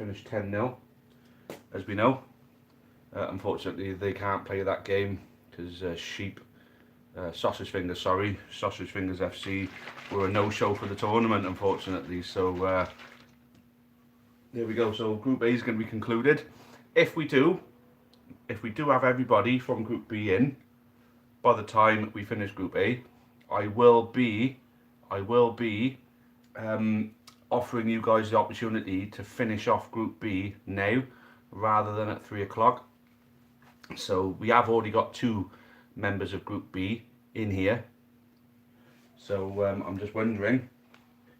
finished 10-0, as we know. Unfortunately, they can't play that game because Sausage Fingers FC were a no-show for the tournament, unfortunately. So there we go. So Group A is going to be concluded. If we do have everybody from Group B in by the time we finish Group A, I will be offering you guys the opportunity to finish off Group B now rather than at 3 o'clock. So we have already got 2 members of Group B in here. So I'm just wondering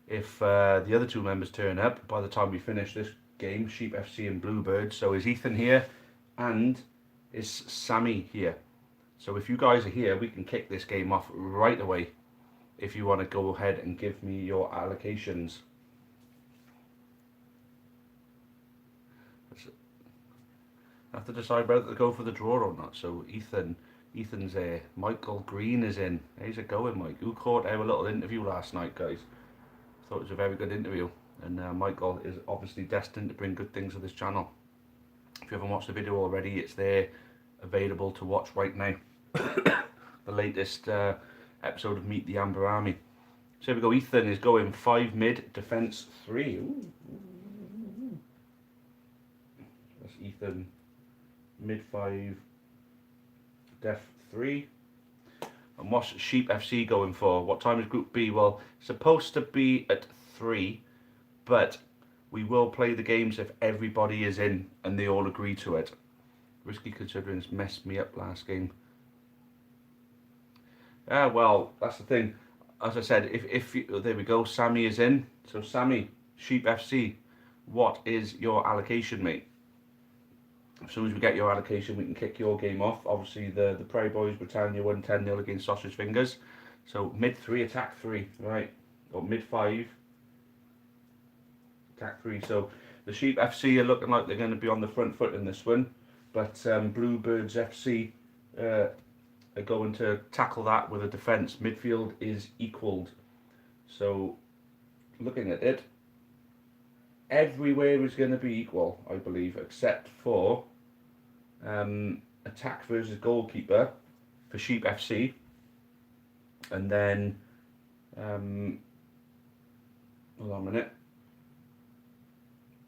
if the other 2 members turn up by the time we finish this game, Sheep FC and Bluebirds. So is Ethan here and is Sammy here? So if you guys are here, we can kick this game off right away if you want to go ahead and give me your allocations. I have to decide whether to go for the draw or not. So Ethan's there. Michael Green is in. How's it going, Mike? You caught our little interview last night, guys. Thought it was a very good interview. And Michael is obviously destined to bring good things to this channel. If you haven't watched the video already, it's there, available to watch right now. The latest episode of Meet the Amber Army. So here we go. Ethan is going 5 mid, defence 3. Ooh. That's Ethan. Mid 5, def 3. And what's Sheep FC going for? What time is Group B? Well, it's supposed to be at 3, but we will play the games if everybody is in and they all agree to it. Risky considering it's messed me up last game. Well, that's the thing. As I said, there we go, Sammy is in. So Sammy, Sheep FC, what is your allocation, mate? As soon as we get your allocation, we can kick your game off. Obviously, the Prairie Boys Britannia won 10-0 against Sausage Fingers. So mid 3, attack 3, right? Or mid 5, attack 3. So the Sheep FC are looking like they're going to be on the front foot in this one, but Bluebirds FC are going to tackle that with a defence. Midfield is equalled. So looking at it, everywhere is going to be equal, I believe, except for attack versus goalkeeper for Sheep FC, and then hold on a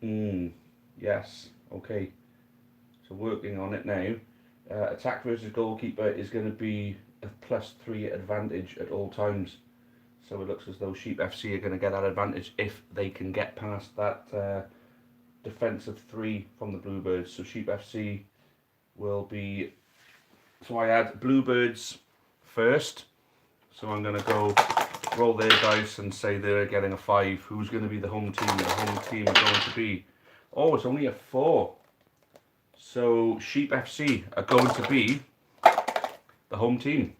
minute. Yes, okay. So working on it now. Attack versus goalkeeper is going to be a +3 advantage at all times. So it looks as though Sheep FC are going to get that advantage if they can get past that defensive 3 from the Bluebirds. So Sheep FC will be... So I had Bluebirds first. So I'm going to go roll their dice and say they're getting a 5. Who's going to be the home team? The home team are going to be... Oh, it's only a 4. So Sheep FC are going to be the home team.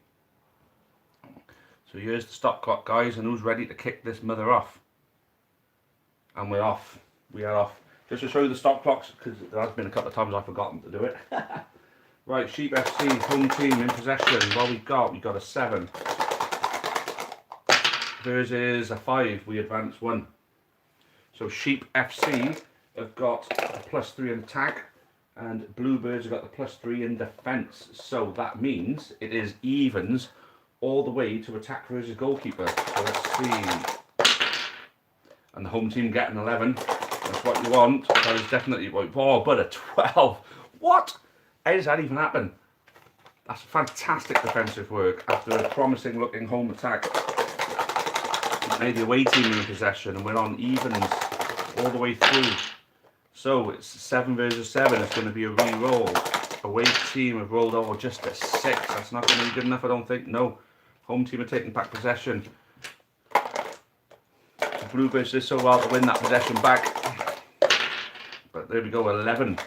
So here's the stop clock, guys, and who's ready to kick this mother off? And we're off. We are off. Just to show you the stop clocks, because there has been a couple of times I've forgotten to do it. Right, Sheep FC, home team in possession. What we got a 7. Versus a 5, we advance 1. So Sheep FC have got a +3 in attack, and Bluebirds have got the +3 in defence. So that means it is evens all the way to attack versus goalkeeper. So let's see. And the home team getting 11. That's what you want. That is definitely what. Oh, but a 12. What? How does that even happen? That's fantastic defensive work after a promising looking home attack. Made the away team in possession, and we're on evens all the way through. So it's 7 versus 7. It's going to be a re-roll. Away team have rolled over just a 6. That's not going to be good enough, I don't think. No. Home team are taking back possession. The Bluebirds did so well to win that possession back. But there we go, 11.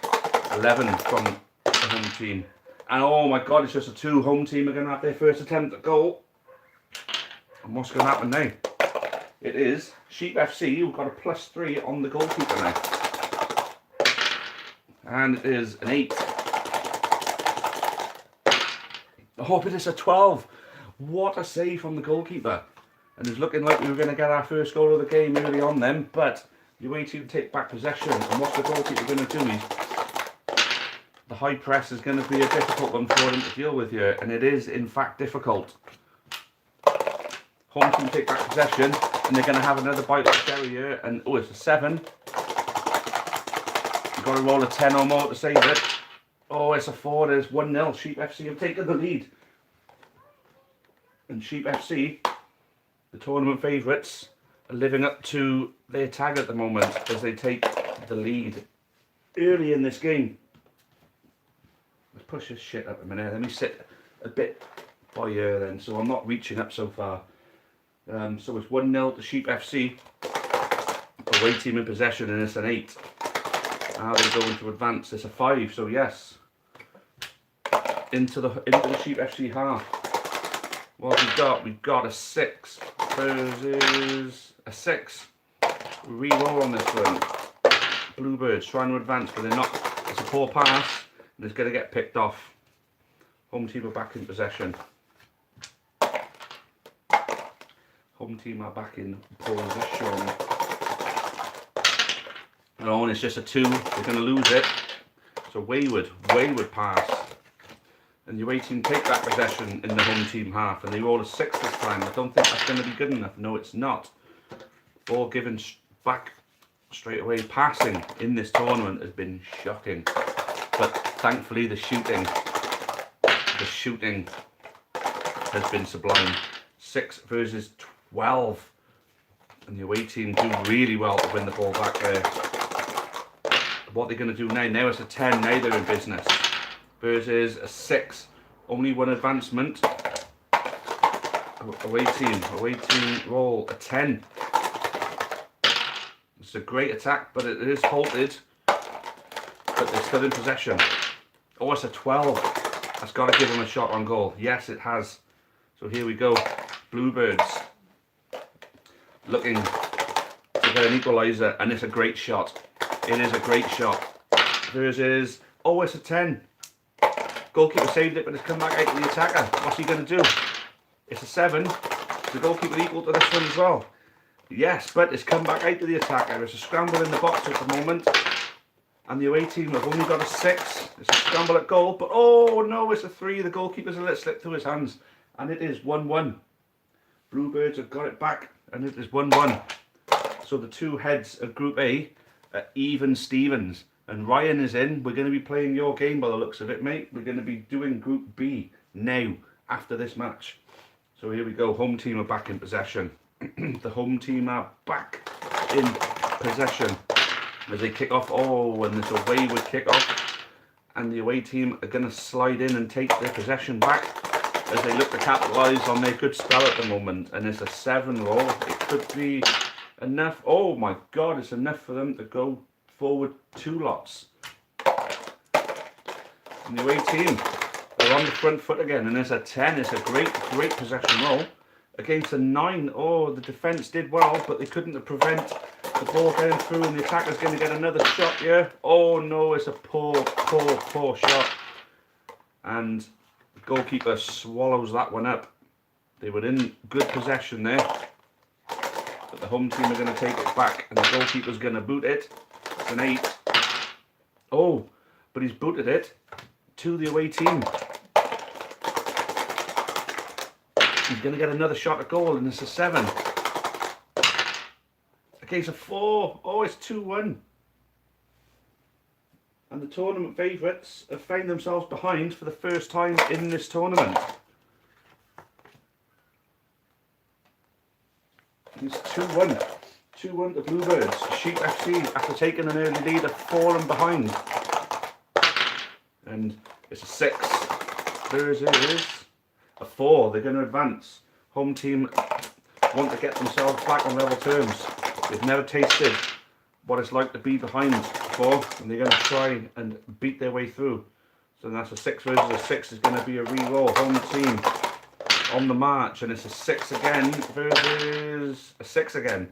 11 from the home team. And oh my god, it's just a 2. Home team are going to have their first attempt at goal. And what's going to happen now? It is Sheep FC who've got a +3 on the goalkeeper now. And it is an 8. Oh, but it's a 12. What a save from the goalkeeper. And it's looking like we were going to get our first goal of the game early on then, but You wait till you take back possession, and what's the goalkeeper going to do? The high press is going to be a difficult one for him to deal with here, and it is in fact difficult. Home team take back possession, and they're going to have another bite of cherry here, and oh, it's a 7. You've got to roll a 10 or more to save it. Oh, it's a 4. There's 1-0. Sheep FC have taken the lead. And Sheep FC, the tournament favourites, are living up to their tag at the moment as they take the lead early in this game. Let's push this shit up a minute. Let me sit a bit by here then, so I'm not reaching up so far. So it's 1-0 to Sheep FC. Away team in possession, and it's an 8. Are they going to advance? It's a 5, so yes. Into the Sheep FC half. What have we got? We've got a 6 versus a 6. Re-roll on this one. Bluebirds trying to advance, but they're not. It's a poor pass, and it's going to get picked off. Home team are back in possession. Home team are back in possession. And it's just a 2. They're going to lose it. It's a wayward pass. And the away team take that possession in the home team half, and they roll a 6 this time. I don't think that's going to be good enough. No, it's not. Ball given back straight away. Passing in this tournament has been shocking, but thankfully the shooting has been sublime. 6 versus 12, and the away team do really well to win the ball back there. What they're going to do now? Now it's a 10. Now they're in business. Versus a 6, only 1 advancement. Away team roll a 10. It's a great attack, but it is halted. But they're still in possession. Oh, it's a 12. That's got to give them a shot on goal. Yes, it has. So here we go. Bluebirds looking to get an equaliser, and it's a great shot. It is a great shot. Versus, oh, it's a 10. Goalkeeper saved it, but it's come back out to the attacker. What's he going to do? It's a 7. The goalkeeper equal to this one as well. Yes, but it's come back out to the attacker. It's a scramble in the box at the moment. And the away team have only got a 6. It's a scramble at goal, but oh no, it's a 3. The goalkeeper's let it slip through his hands. And it is 1-1. Bluebirds have got it back, and it is 1-1. So the 2 heads of Group A are even Stevens. And Ryan is in. We're going to be playing your game by the looks of it, mate. We're going to be doing Group B now, after this match. So here we go. Home team are back in possession. The home team are back in possession. As they kick off. Oh, and there's a wayward kick off. And the away team are going to slide in and take their possession back as they look to capitalise on their good spell at the moment. And it's a 7 roll. It could be enough. Oh my God, it's enough for them to go forward 2 lots. And the away team are on the front foot again, and it's a 10. It's a great possession roll against a 9. Oh, the defence did well, but they couldn't prevent the ball getting through, and the attacker's going to get another shot here. Oh no, it's a poor shot. And the goalkeeper swallows that one up. They were in good possession there, but the home team are going to take it back, and the goalkeeper's going to boot it. It's an 8. Oh, but he's booted it to the away team. He's going to get another shot at goal, and it's a 7. Against a 4. Oh, it's 2-1. And the tournament favourites have found themselves behind for the first time in this tournament. It's 2-1. 2-1 to Bluebirds. Sheep FC, after taking an early lead, have fallen behind. And it's a 6. There is a 4. They're going to advance. Home team want to get themselves back on level terms. They've never tasted what it's like to be behind before, and they're going to try and beat their way through. So that's a 6 versus a 6 is going to be a re-roll. Home team on the march, and it's a 6 again versus a 6 again.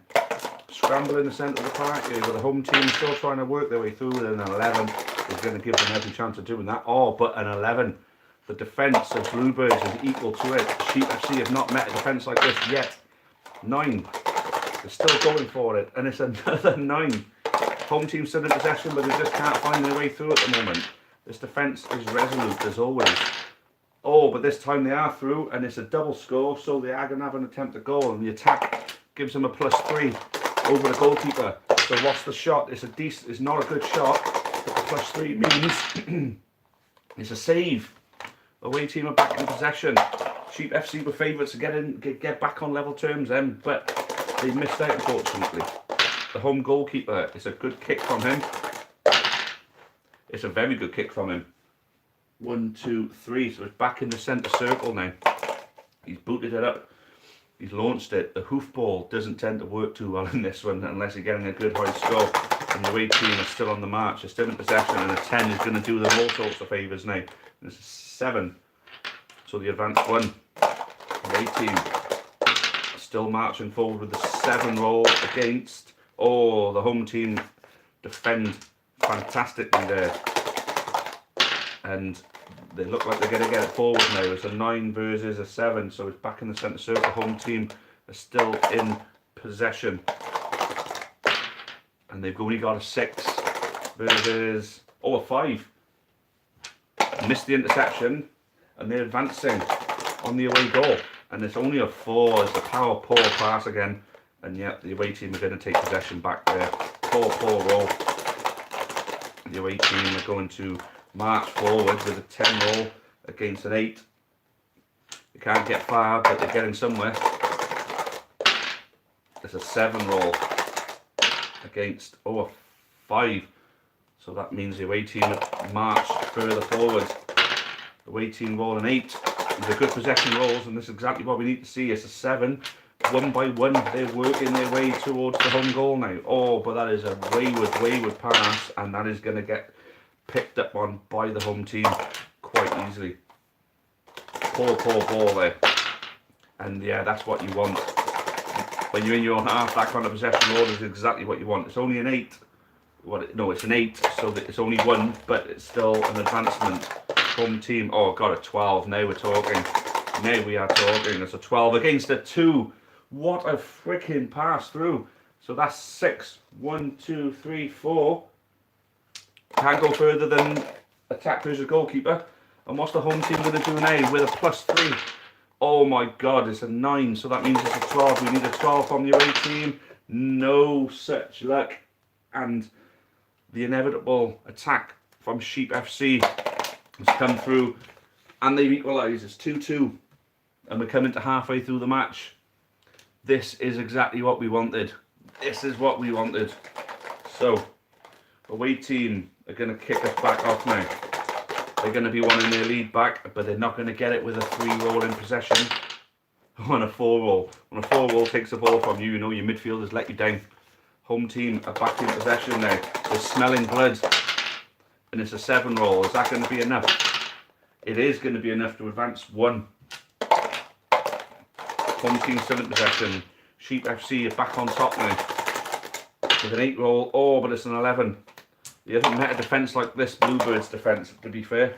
Scramble in the centre of the park here, but the home team is still trying to work their way through with an 11. Is going to give them every chance of doing that. Oh, but an 11. The defence of Bluebirds is equal to it. Sheep FC have not met a defence like this yet. 9. They're still going for it, and it's another 9. Home team still in possession, but they just can't find their way through at the moment. This defence is resolute as always. Oh, but this time they are through, and it's a double score, so they are going to have an attempt at goal, and the attack gives them a +3 over the goalkeeper. So what's the shot? It's not a good shot, but the +3 means it's a save. Away team are back in possession. Sheep FC were favourites to get back on level terms, but they missed out unfortunately. The home goalkeeper, it's a good kick from him. It's a very good kick from him. 1, 2, 3, so it's back in the centre circle now. He's booted it up. He's launched it. The hoofball doesn't tend to work too well in this one unless you're getting a good high score. And the away team are still on the march. They're still in possession, and a 10 is going to do them all sorts of favours now. This is 7. So the advanced 1. Away team still marching forward with the 7 roll against. Oh, the home team defend fantastically there. And they look like they're going to get it forward now. It's a 9 versus a 7, so it's back in the centre circle. Home team are still in possession. And they've only got a 6 versus, a 5. Missed the interception, and they're advancing on the away goal. And it's only a 4. It's a poor pass again. And yet the away team are going to take possession back there. Poor roll. The away team are going to march forward with a 10 roll against an 8. They can't get far, but they're getting somewhere. There's a 7 roll against a 5. So that means the away team march further forward. The away team roll an 8. They're good possession rolls, and this is exactly what we need to see. It's a 7. 1 by 1, they're working their way towards the home goal now. Oh, but that is a wayward pass, and that is going to get picked up on by the home team quite easily. Poor ball there. And yeah, that's what you want. When you're in your own half, that kind of possession roll is exactly what you want. It's only an 8. No, it's an 8, so that it's only 1, but it's still an advancement. Home team, got a 12. Now we're talking. Now we are talking. It's a 12 against a 2. What a freaking pass through. So that's 6. 1, 2, 3, 4. Can't go further than attack versus goalkeeper. And what's the home team going to do now with a +3? Oh my god, it's a 9. So that means it's a 12. We need a 12 from the away team. No such luck. And the inevitable attack from Sheep FC has come through. And they've equalised. It's 2-2. And we're coming to halfway through the match. This is exactly what we wanted. This is what we wanted. So, away team are going to kick us back off now. They're going to be wanting their lead back, but they're not going to get it with a 3 roll in possession. On a 4 roll. When a 4 roll takes the ball from you, you know your midfielders let you down. Home team are back in possession now. They're smelling blood. And it's a 7 roll. Is that going to be enough? It is going to be enough to advance 1. Home team still in possession. Sheep FC are back on top now. With an 8 roll. But it's an 11. You haven't met a defence like this Bluebirds defence, to be fair.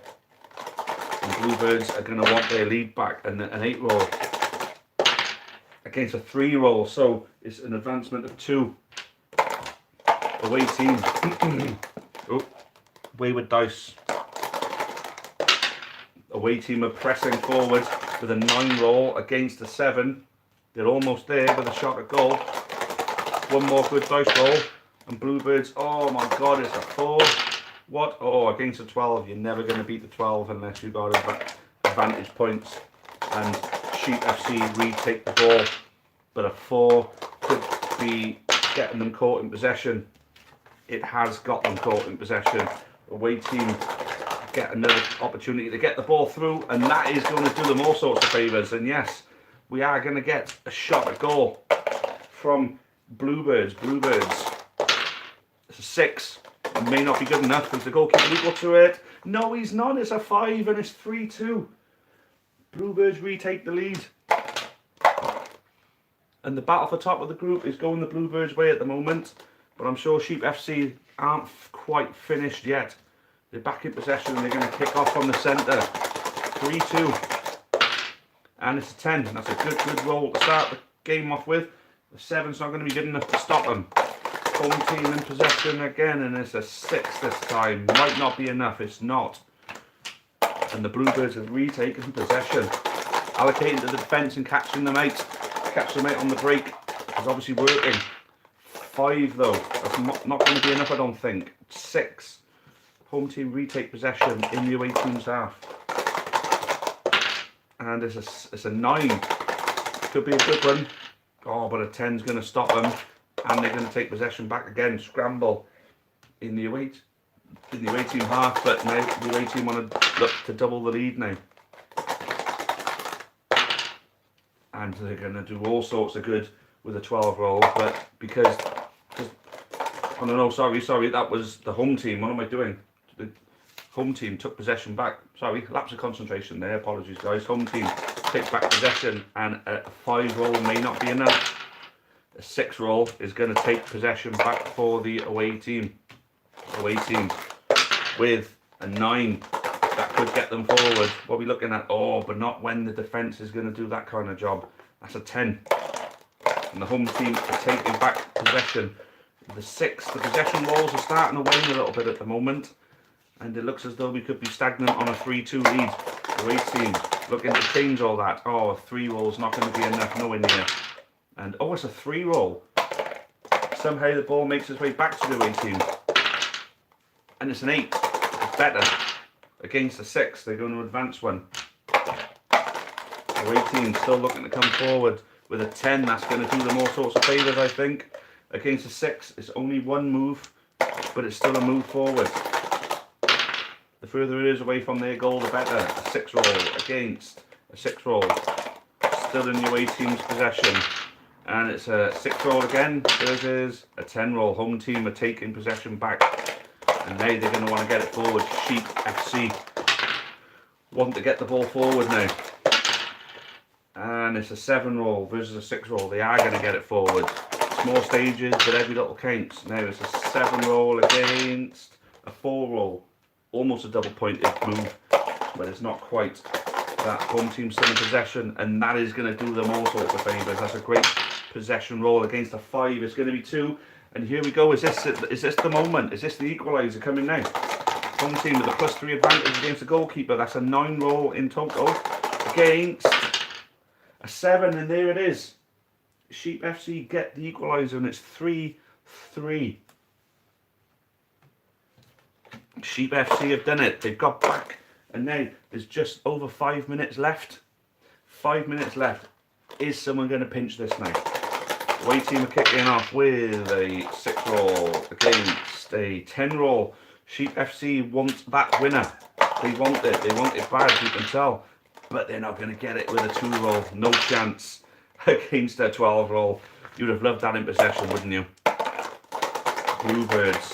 And Bluebirds are going to want their lead back. And an 8 roll against a 3 roll. So it's an advancement of 2. Away team. Wayward dice. Away team are pressing forward with a 9 roll against a 7. They're almost there with a shot at goal. 1 more good dice roll. And Bluebirds, oh my god, it's a 4. What? Against a 12. You're never going to beat the 12 unless you've got advantage points. And Sheep FC retake the ball. But a 4 could be getting them caught in possession. It has got them caught in possession. Away team get another opportunity to get the ball through, and that is going to do them all sorts of favours. And yes, we are going to get a shot at goal from Bluebirds. It's a 6. It may not be good enough because the goalkeeper equal to it. No, he's not. It's a 5 and it's 3-2. Bluebirds retake the lead. And the battle for top of the group is going the Bluebirds' way at the moment. But I'm sure Sheep FC aren't quite finished yet. They're back in possession and they're going to kick off from the centre. 3-2. And it's a 10. That's a good roll to start the game off with. The 7's not going to be good enough to stop them. Home team in possession again, and it's a 6 this time. Might not be enough, it's not. And the Bluebirds have retaken possession. Allocating to the defence and catching them out. Catch them out on the break is obviously working. 5 though, that's not going to be enough I don't think. 6. Home team retake possession in the away team's half. And it's a 9. Could be a good one. Oh, but a 10's going to stop them. And they're going to take possession back again. Scramble in the away team half. But now the away team want to look to double the lead now. And they're going to do all sorts of good with a 12 roll. But because oh no, sorry, that was the home team. What am I doing? The home team took possession back. Sorry, lapse of concentration there. Apologies, guys. Home team takes back possession, and a 5 roll may not be enough. A 6 roll is going to take possession back for the away team. Away team with a 9. That could get them forward. What are we looking at? Oh, but not when the defence is going to do that kind of job. That's a 10. And the home team are taking back possession. The 6, the possession walls are starting to wane a little bit at the moment. And it looks as though we could be stagnant on a 3-2 lead. The away team looking to change all that. Oh, a 3 roll is not going to be enough, nowhere near. And oh, it's a 3 roll. Somehow the ball makes its way back to the away team. And it's an 8. It's better. Against the 6, they're going to advance one. Away team still looking to come forward with a 10. That's going to do them all sorts of favours, I think. Against a 6, it's only 1 move, but it's still a move forward. The further it is away from their goal, the better. A 6 roll against a 6 roll. Still in the away team's possession. And it's a 6 roll again versus a 10 roll. Home team are taking possession back. And now they're going to want to get it forward. Sheep FC want to get the ball forward now. And it's a 7 roll versus a 6 roll. They are going to get it forward. Small stages, but every little counts. Now it's a 7 roll against a 4 roll. Almost a double pointed move, but it's not quite. That home team still in possession, and that is going to do them all sorts of favours. That's a great possession roll against a 5. It's going to be 2. And here we go. Is this the moment? Is this the equaliser coming now? Home team with a +3 advantage against the goalkeeper. That's a 9 roll in total against a 7, and there it is. Sheep FC get the equaliser, and it's 3-3. Sheep FC have done it. They've got back, and now there's just over 5 minutes left. 5 minutes left. Is someone going to pinch this now? Away team are kicking off with a 6 roll against a 10 roll. Sheep FC want that winner. They want it. They want it bad, you can tell. But they're not going to get it with a 2 roll. No chance against a 12 roll. You'd have loved that in possession, wouldn't you? Bluebirds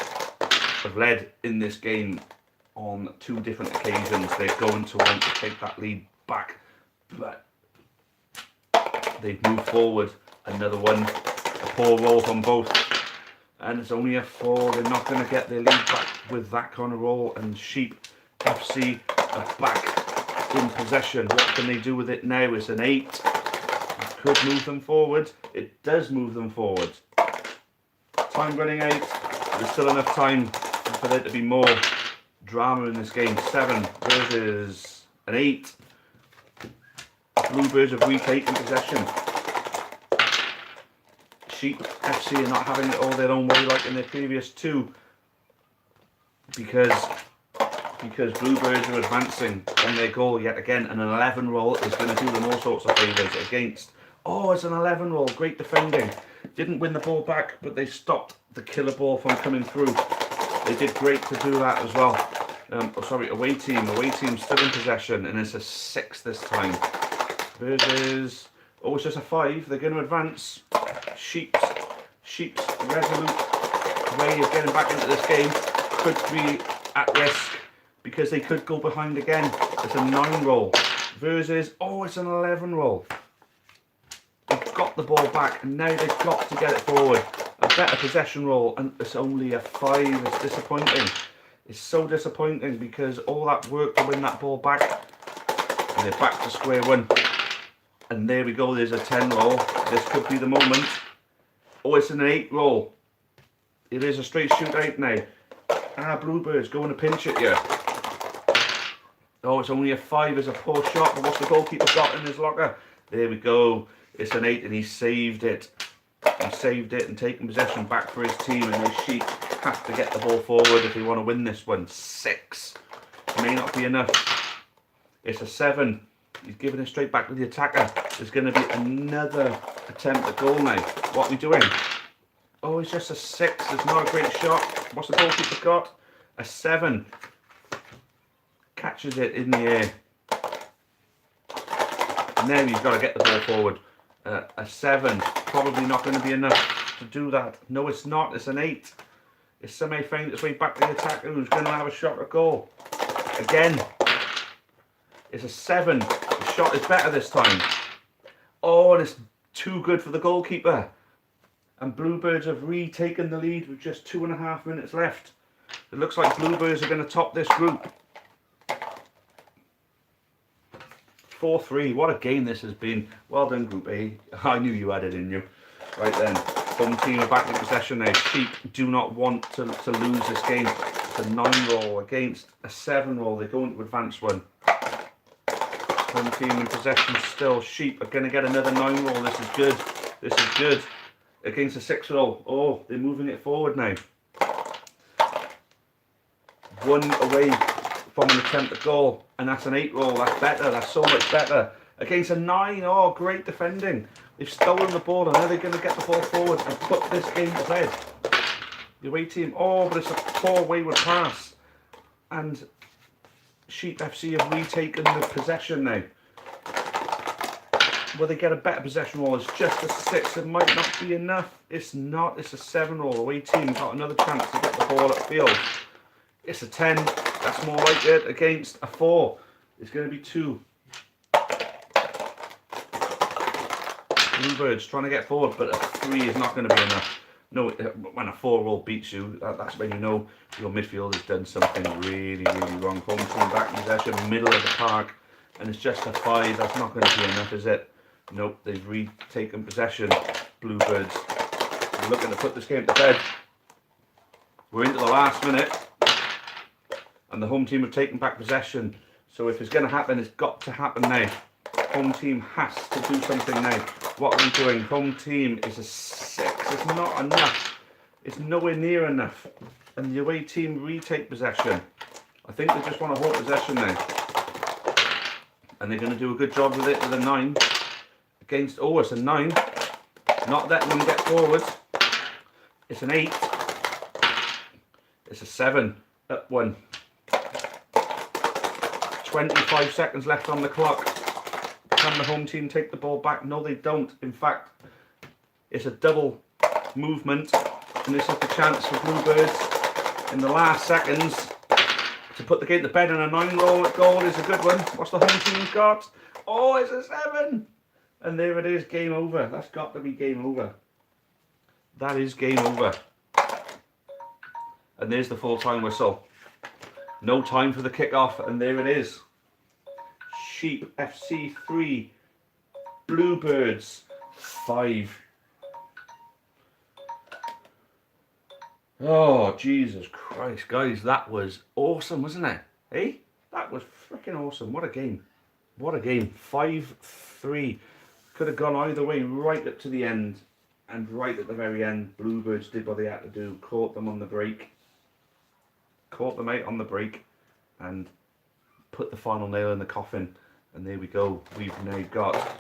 have led in this game on 2 different occasions. They're going to want to take that lead back. But they've moved forward. Another one. A poor roll from both. And it's only a 4. They're not going to get their lead back with that kind of roll. And Sheep FC are back in possession. What can they do with it now? It's an 8. It could move them forward. It does move them forward. Time running out. There's still enough time for there to be more drama in this game. 7 versus an 8. Bluebirds have retaken possession. Sheep FC are not having it all their own way like in their previous 2 because Bluebirds are advancing on their goal yet again. An 11 roll is going to do them all sorts of favours against. Oh, it's an 11 roll. Great defending. Didn't win the ball back, but they stopped the killer ball from coming through. They did great to do that as well. Away team. Away team still in possession, and it's a 6 this time. Versus, oh, it's just a 5. They're going to advance. Sheep's resolute way of getting back into this game could be at risk because they could go behind again. It's a 9 roll versus, oh, it's an 11 roll. They've got the ball back, and now they've got to get it forward. A better possession roll, and it's only a 5. It's disappointing. It's so disappointing because all that work to win that ball back, and they're back to square one. And there we go, there's a 10 roll. This could be the moment. Oh, it's an 8 roll. It is a straight shoot 8 now. Bluebirds going to pinch it here. Oh, it's only a 5 as a poor shot, but what's the goalkeeper got in his locker? There we go. It's an 8 and he saved it. He saved it and taken possession back for his team, and the Sheep have to get the ball forward if they want to win this one. 6. May not be enough. It's a 7. He's giving it straight back to the attacker. There's going to be another attempt at goal now. What are we doing? Oh, it's just a 6. It's not a great shot. What's the goalkeeper got? A 7. Catches it in the air. Now he's got to get the ball forward. A 7. Probably not going to be enough to do that. No, it's not. It's an 8. It's Semi found its way back to the attacker who's going to have a shot at goal. Again. It's a 7. The shot is better this time. Oh, and it's too good for the goalkeeper. And Bluebirds have retaken the lead with just 2.5 minutes left. It looks like Bluebirds are going to top this group. 4-3. What a game this has been. Well done, Group A. I knew you had it in you. Right then. Home team are back in possession now. Sheep do not want to lose this game. It's a 9 roll against a 7 roll. They go into advance one. Home team in possession still. Sheep are going to get another 9 roll. This is good. This is good. Against a 6 roll. Oh, they're moving it forward now. 1 away from an attempt at goal, and that's an 8 roll. That's better. That's so much better. Against a 9. Oh, great defending. They've stolen the ball, and now they're going to get the ball forward and put this game to bed. The away team. Oh, but it's a poor wayward pass, and Sheep FC have retaken the possession now. Will they get a better possession roll? It's just a 6. It might not be enough. It's not. It's a 7 roll. Away team got another chance to get the ball upfield. It's a 10. That's more like it. Against a 4. It's going to be 2. Bluebirds trying to get forward, but a 3 is not going to be enough. No, when a 4 roll beats you, that's when you know your midfield has done something really, really wrong. Home team back in possession, middle of the park, and it's just a 5. That's not going to be enough, is it? Nope, they've retaken possession. Bluebirds are looking to put this game to bed. We're into the last minute, and the home team have taken back possession. So if it's going to happen, it's got to happen now. Home team has to do something now. What are we doing? Home team is a 6. It's not enough. It's nowhere near enough. And the away team retake possession. I think they just want to hold possession now. And they're going to do a good job with it with a 9. Against, oh, it's a 9. Not letting them get forward. It's an 8. It's a 7. Up 1. 25 seconds left on the clock. Can the home team take the ball back? No, they don't. In fact, it's a double movement, and this is the chance for Bluebirds in the last seconds to put the game to bed. And a 9 roll at goal is a good one. What's the home team got? Oh, it's a 7. And there it is, game over. That's got to be game over. That is game over. And there's the full-time whistle. No time for the kick-off, and there it is. Sheep FC 3, Bluebirds 5. Oh, Jesus Christ, guys, that was awesome, wasn't it? Hey, that was freaking awesome. What a game. What a game. 5-3. Could have gone either way right up to the end. And right at the very end, Bluebirds did what they had to do. Caught them on the break. Caught them out on the break. And put the final nail in the coffin. And there we go. We've now got...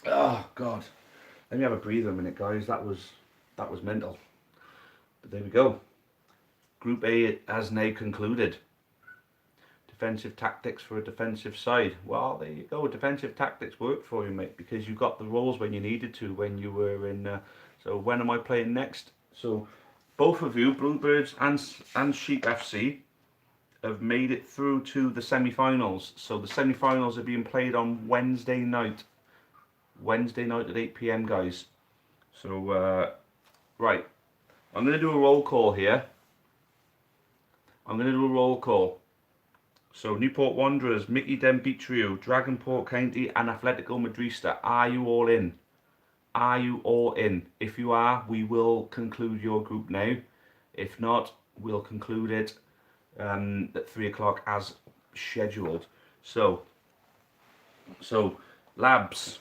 Oh, God. Let me have a breather a minute, guys. That was mental. But there we go. Group A has now concluded. Defensive tactics for a defensive side. Well, there you go. Defensive tactics worked for you, mate, because you got the roles when you needed to, when you were in... so when am I playing next? So both of you, Bluebirds and Sheep FC, have made it through to the semi-finals. So the semi-finals are being played on Wednesday night. Wednesday night at 8 PM, guys. So, right. I'm going to do a roll call here. So, Newport Wanderers, Mickey Denbitriu, Dragonport County and Atletico Madrista. Are you all in? Are you all in? If you are, we will conclude your group now. If not, we'll conclude it at 3 o'clock as scheduled. So Labs,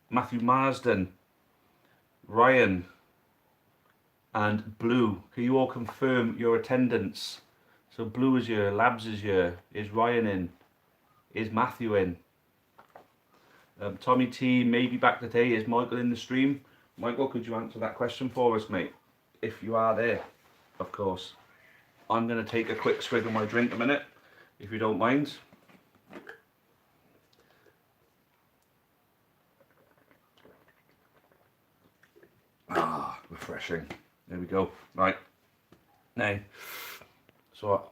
Matthew Marsden, Ryan, and Blue, can you all confirm your attendance? So Blue is here, Labs is here, is Ryan in, is Matthew in? Tommy T may be back today. Is Michael in the stream? Michael, could you answer that question for us, mate? If you are there, of course. I'm going to take a quick swig of my drink a minute, if you don't mind. Ah, refreshing. There we go. Right. Now, so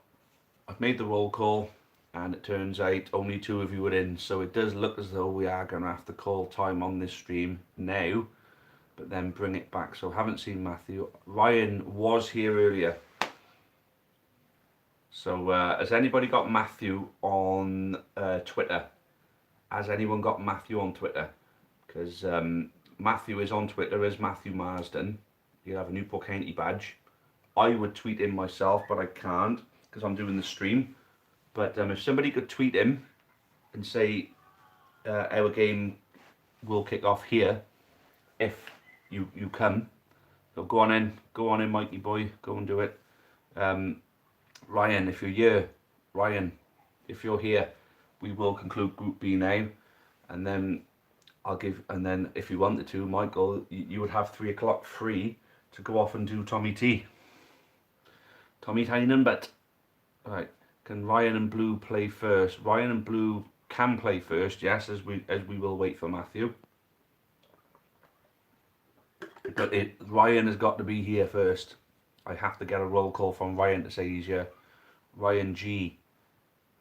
I've made the roll call, and it turns out only 2 of you are in, so it does look as though we are going to have to call time on this stream now, but then bring it back. So I haven't seen Matthew. Ryan was here earlier. So has anybody got Matthew on Twitter? Has anyone got Matthew on Twitter? Because Matthew is on Twitter as Matthew Marsden. You'll have a Newport County badge. I would tweet him myself, but I can't because I'm doing the stream. But if somebody could tweet him and say our game will kick off here if you come. So go on in, Mikey boy, go and do it. Ryan, if you're here, if you're here, we will conclude Group B now, and then and then if you wanted to, Michael, you would have 3 o'clock free to go off and do Tommy T. Tommy Tynanbut. Right. Can Ryan and Blue play first? Ryan and Blue can play first, yes, as we will wait for Matthew. But Ryan has got to be here first. I have to get a roll call from Ryan to say he's here. Ryan G,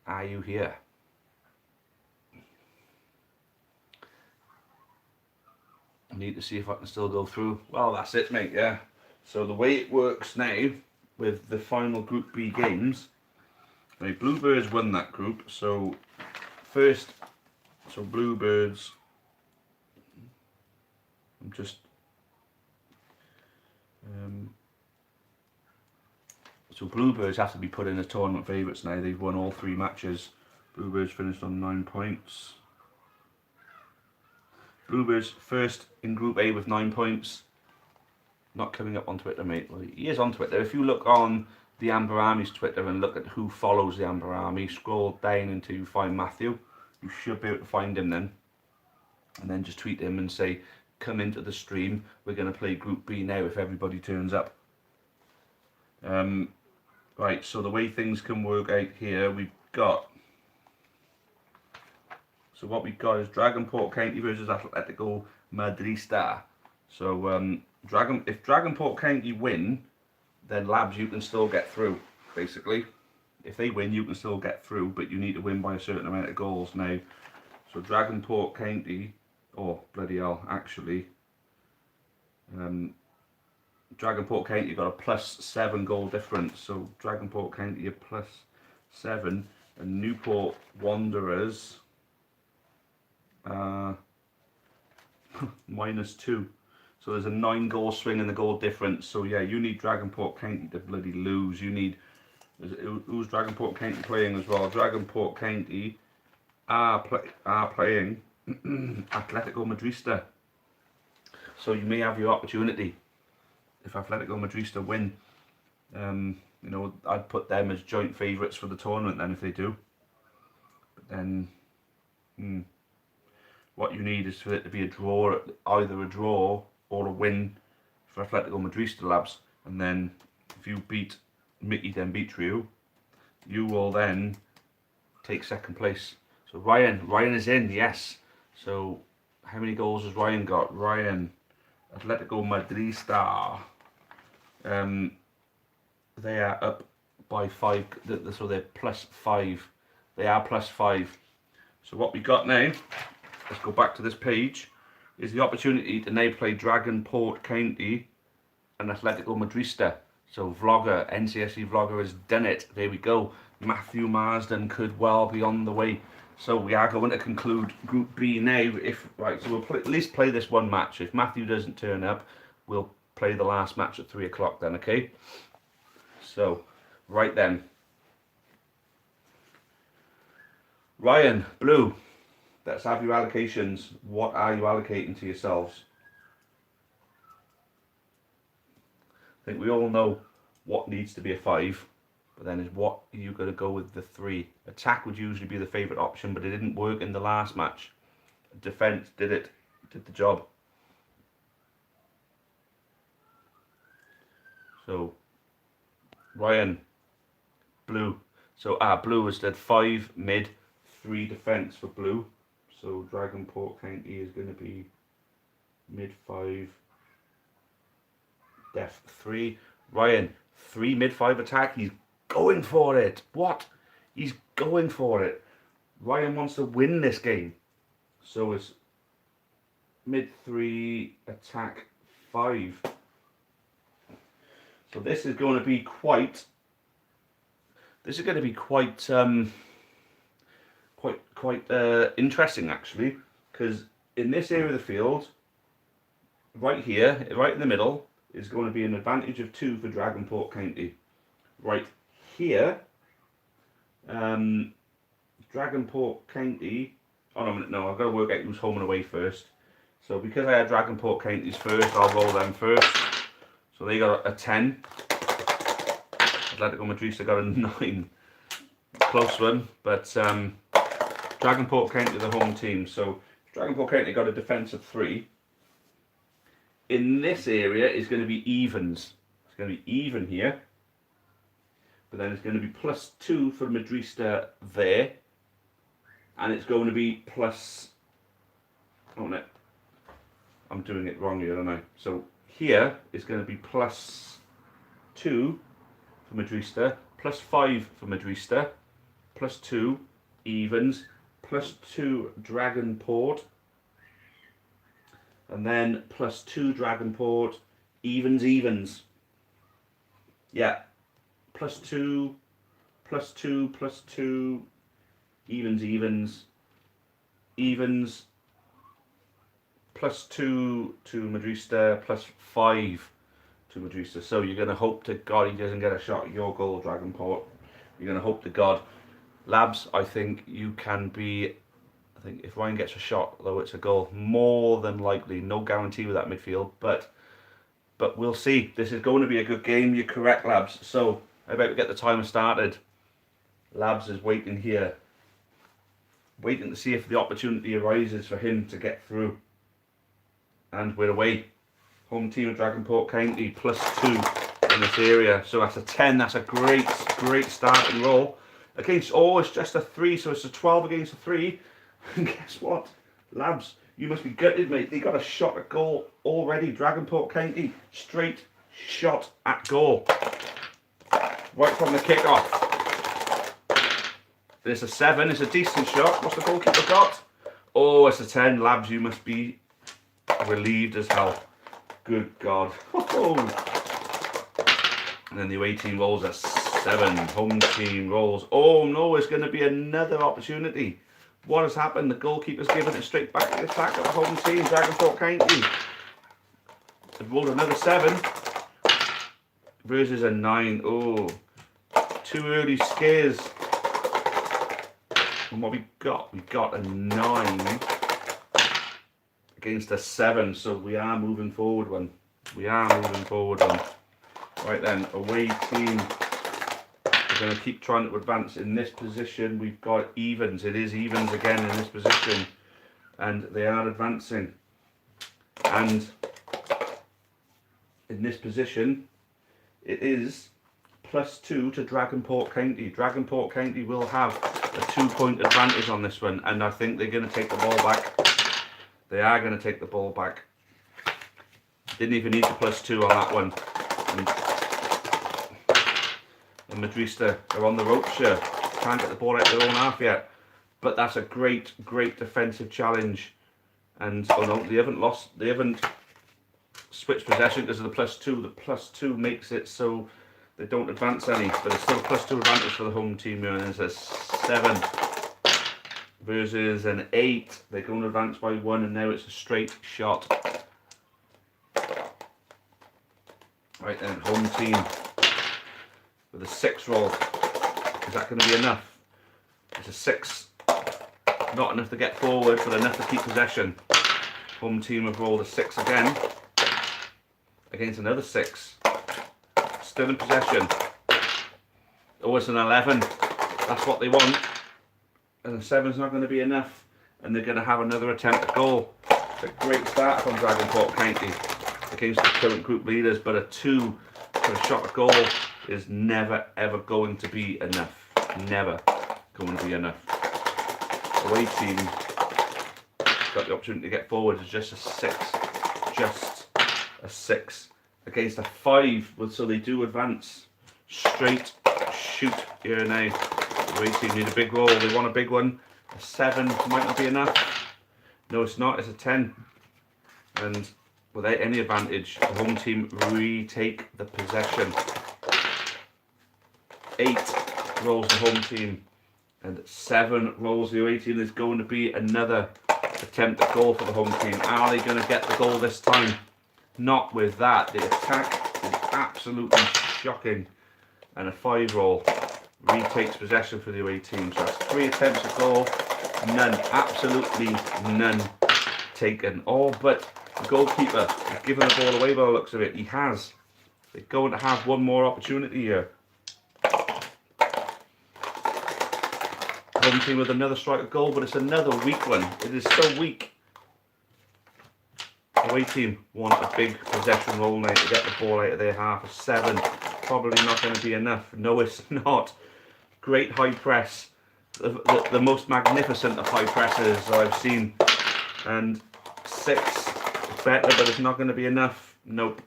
are you here? I need to see if I can still go through. Well, that's it, mate, yeah. So the way it works now with the final Group B games, now Bluebirds won that group, so Bluebirds, I'm just so Bluebirds have to be put in as tournament favourites now. They've won all 3 matches. Bluebirds finished on 9 points. Bluebirds first in Group A with 9 points. Not coming up on Twitter, mate. Well, he is on Twitter. If you look on the Amber Army's Twitter and look at who follows the Amber Army, scroll down until you find Matthew. You should be able to find him then. And then just tweet him and say, come into the stream. We're going to play Group B now if everybody turns up. Right, so the way things can work out here, we've got... So what we've got is Dragonport County versus Atletico Madrista. So if Dragonport County win, then Labs, you can still get through, basically. If they win, you can still get through, but you need to win by a certain amount of goals now. So Dragonport County, oh bloody hell, actually, Dragonport County got a +7 goal difference. So Dragonport County a +7, and Newport Wanderers -2. So there's a 9 goal swing in the goal difference. So yeah, you need Dragonport County to bloody lose. You need, who's Dragonport County playing as well? Dragonport County are playing Atletico Madrista. So you may have your opportunity if Atletico Madrista win. You know, I'd put them as joint favourites for the tournament then if they do. But then what you need is for it to be a draw, either a draw or a win for Atletico Madrista, Labs. And then if you beat Mickey Demetrio, you will then take 2nd place. So Ryan is in, yes. So how many goals has Ryan got? Ryan, Atletico Madrista, they are up by 5, so they're +5. They are +5. So what we got now, let's go back to this page, is the opportunity to now play Dragonport County and Atletico Madrista. So Vlogger, NCSC Vlogger has done it. There we go. Matthew Marsden could well be on the way. So we are going to conclude Group B now. Right, so we'll at least play this one match. If Matthew doesn't turn up, we'll play the last match at 3 o'clock then, okay? So, right then. Ryan, Blue, let's have your allocations. What are you allocating to yourselves? I think we all know what needs to be a 5. But then is what are you going to go with the 3? Attack would usually be the favourite option, but it didn't work in the last match. Defence did the job. So, Ryan, Blue. So, Blue has did 5 mid, 3 defence for Blue. So, Dragonport County is going to be mid 5, def 3. Ryan, 3 mid 5 attack. He's going for it. What? He's going for it. Ryan wants to win this game. So it's mid 3 attack 5. So this is going to be quite interesting actually, because in this area of the field, right here, right in the middle, is going to be an advantage of 2 for Dragonport County. Right here, Dragonport County. Oh no, I've got to work out who's home and away first. So because I had Dragonport Counties first, I'll roll them first. So they got a 10. Atletico Madrid got a 9. Close one, but Dragonport County the home team. So Dragonport County got a defence of 3. In this area is going to be evens. It's going to be even here. But then it's going to be +2 for Madrista there. And it's going to be plus... Oh no. I'm doing it wrong here, aren't I? So here is going to be +2 for Madrista, +5 for Madrista, +2 evens, +2 Dragonport, and then +2 Dragonport, evens. Yeah. +2, +2, +2, evens, +2 to Madrista, +5 to Madrista. So you're going to hope to God he doesn't get a shot at your goal, Dragonport. You're going to hope to God. Labs, I think you can be... I think if Ryan gets a shot, though it's a goal, more than likely. No guarantee with that midfield, but we'll see. This is going to be a good game. You're correct, Labs. So I about to get the timer started. Labs is waiting here. Waiting to see if the opportunity arises for him to get through. And we're away. Home team of Dragonport County, +2 in this area. So that's a 10. That's a great starting roll. Against, it's just a 3, so it's a 12 against a 3. And guess what? Labs, you must be gutted, mate. They got a shot at goal already. Dragonport County, straight shot at goal. Right from the kick-off. There's a 7. It's a decent shot. What's the goalkeeper got? Oh, it's a 10. Labs, you must be relieved as hell. Good God. And then the away team rolls a 7. Home team rolls. Oh no, it's going to be another opportunity. What has happened? The goalkeeper's given it straight back to the attack of the home team, Dragonport County. They've rolled another 7. Versus a 9. Oh, 2 early scares. And what we got? We got a 9 against a 7. So we are moving forward one. Right then, away team. We're going to keep trying to advance in this position. We've got evens. It is evens again in this position. And they are advancing. And in this position, it is +2 to Dragonport County. Dragonport County will have a 2-point advantage on this one. And I think they're going to take the ball back. They are going to take the ball back. Didn't even need the +2 on that one. And Madrista are on the ropes here. Can't get the ball out of their own half yet. But that's a great defensive challenge. And oh no, they haven't switched possession because of the +2. The +2 makes it so they don't advance any. But it's still a +2 advantage for the home team here. And there's a 7. versus an 8. They're going to advance by 1, and now it's a straight shot. Right then, home team with a 6 roll. Is that going to be enough? It's a 6. Not enough to get forward, but enough to keep possession. Home team have rolled a 6 again. Against another 6. Still in possession. Oh, it's an 11. That's what they want. And the 7's not going to be enough. And they're going to have another attempt at goal. It's a great start from Dragonport County against the current group leaders, but a 2 for a shot at goal is never ever going to be enough. Never going to be enough. Away team got the opportunity to get forward. It's just a 6. Just a 6 against a 5. So they do advance. Straight shoot here now. The away team need a big roll. They want a big one. A 7 might not be enough. No, it's not. It's a 10. And without any advantage, the home team retake the possession. 8 rolls the home team, and 7 rolls the away team. There's going to be another attempt at goal for the home team. Are they going to get the goal this time? Not with that. The attack is absolutely shocking. And a 5 roll retakes possession for the away team. So that's 3 attempts at goal, none, absolutely none taken. All but the goalkeeper has given the ball away by the looks of it. He has. They're going to have one more opportunity here. Home team with another strike at goal, but it's another weak one. It is so weak. Away team want a big possession roll now to get the ball out of their half. A 7, probably not going to be enough. No, it's not. Great high press. The most magnificent of high presses I've seen. And 6 is better, but it's not going to be enough. Nope.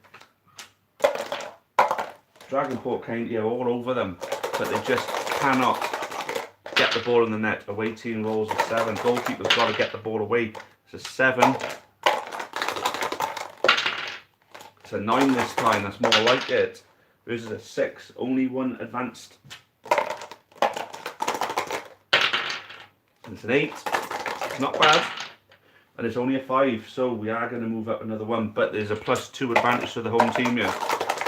Dragonport County are all over them, but they just cannot get the ball in the net. Away team rolls a 7. Goalkeeper's got to get the ball away. It's a 7. It's a 9 this time. That's more like it. Versus a 6. Only 1 advanced. And it's an 8. It's not bad. And it's only a 5. So we are going to move up another 1. But there's a +2 advantage to the home team here.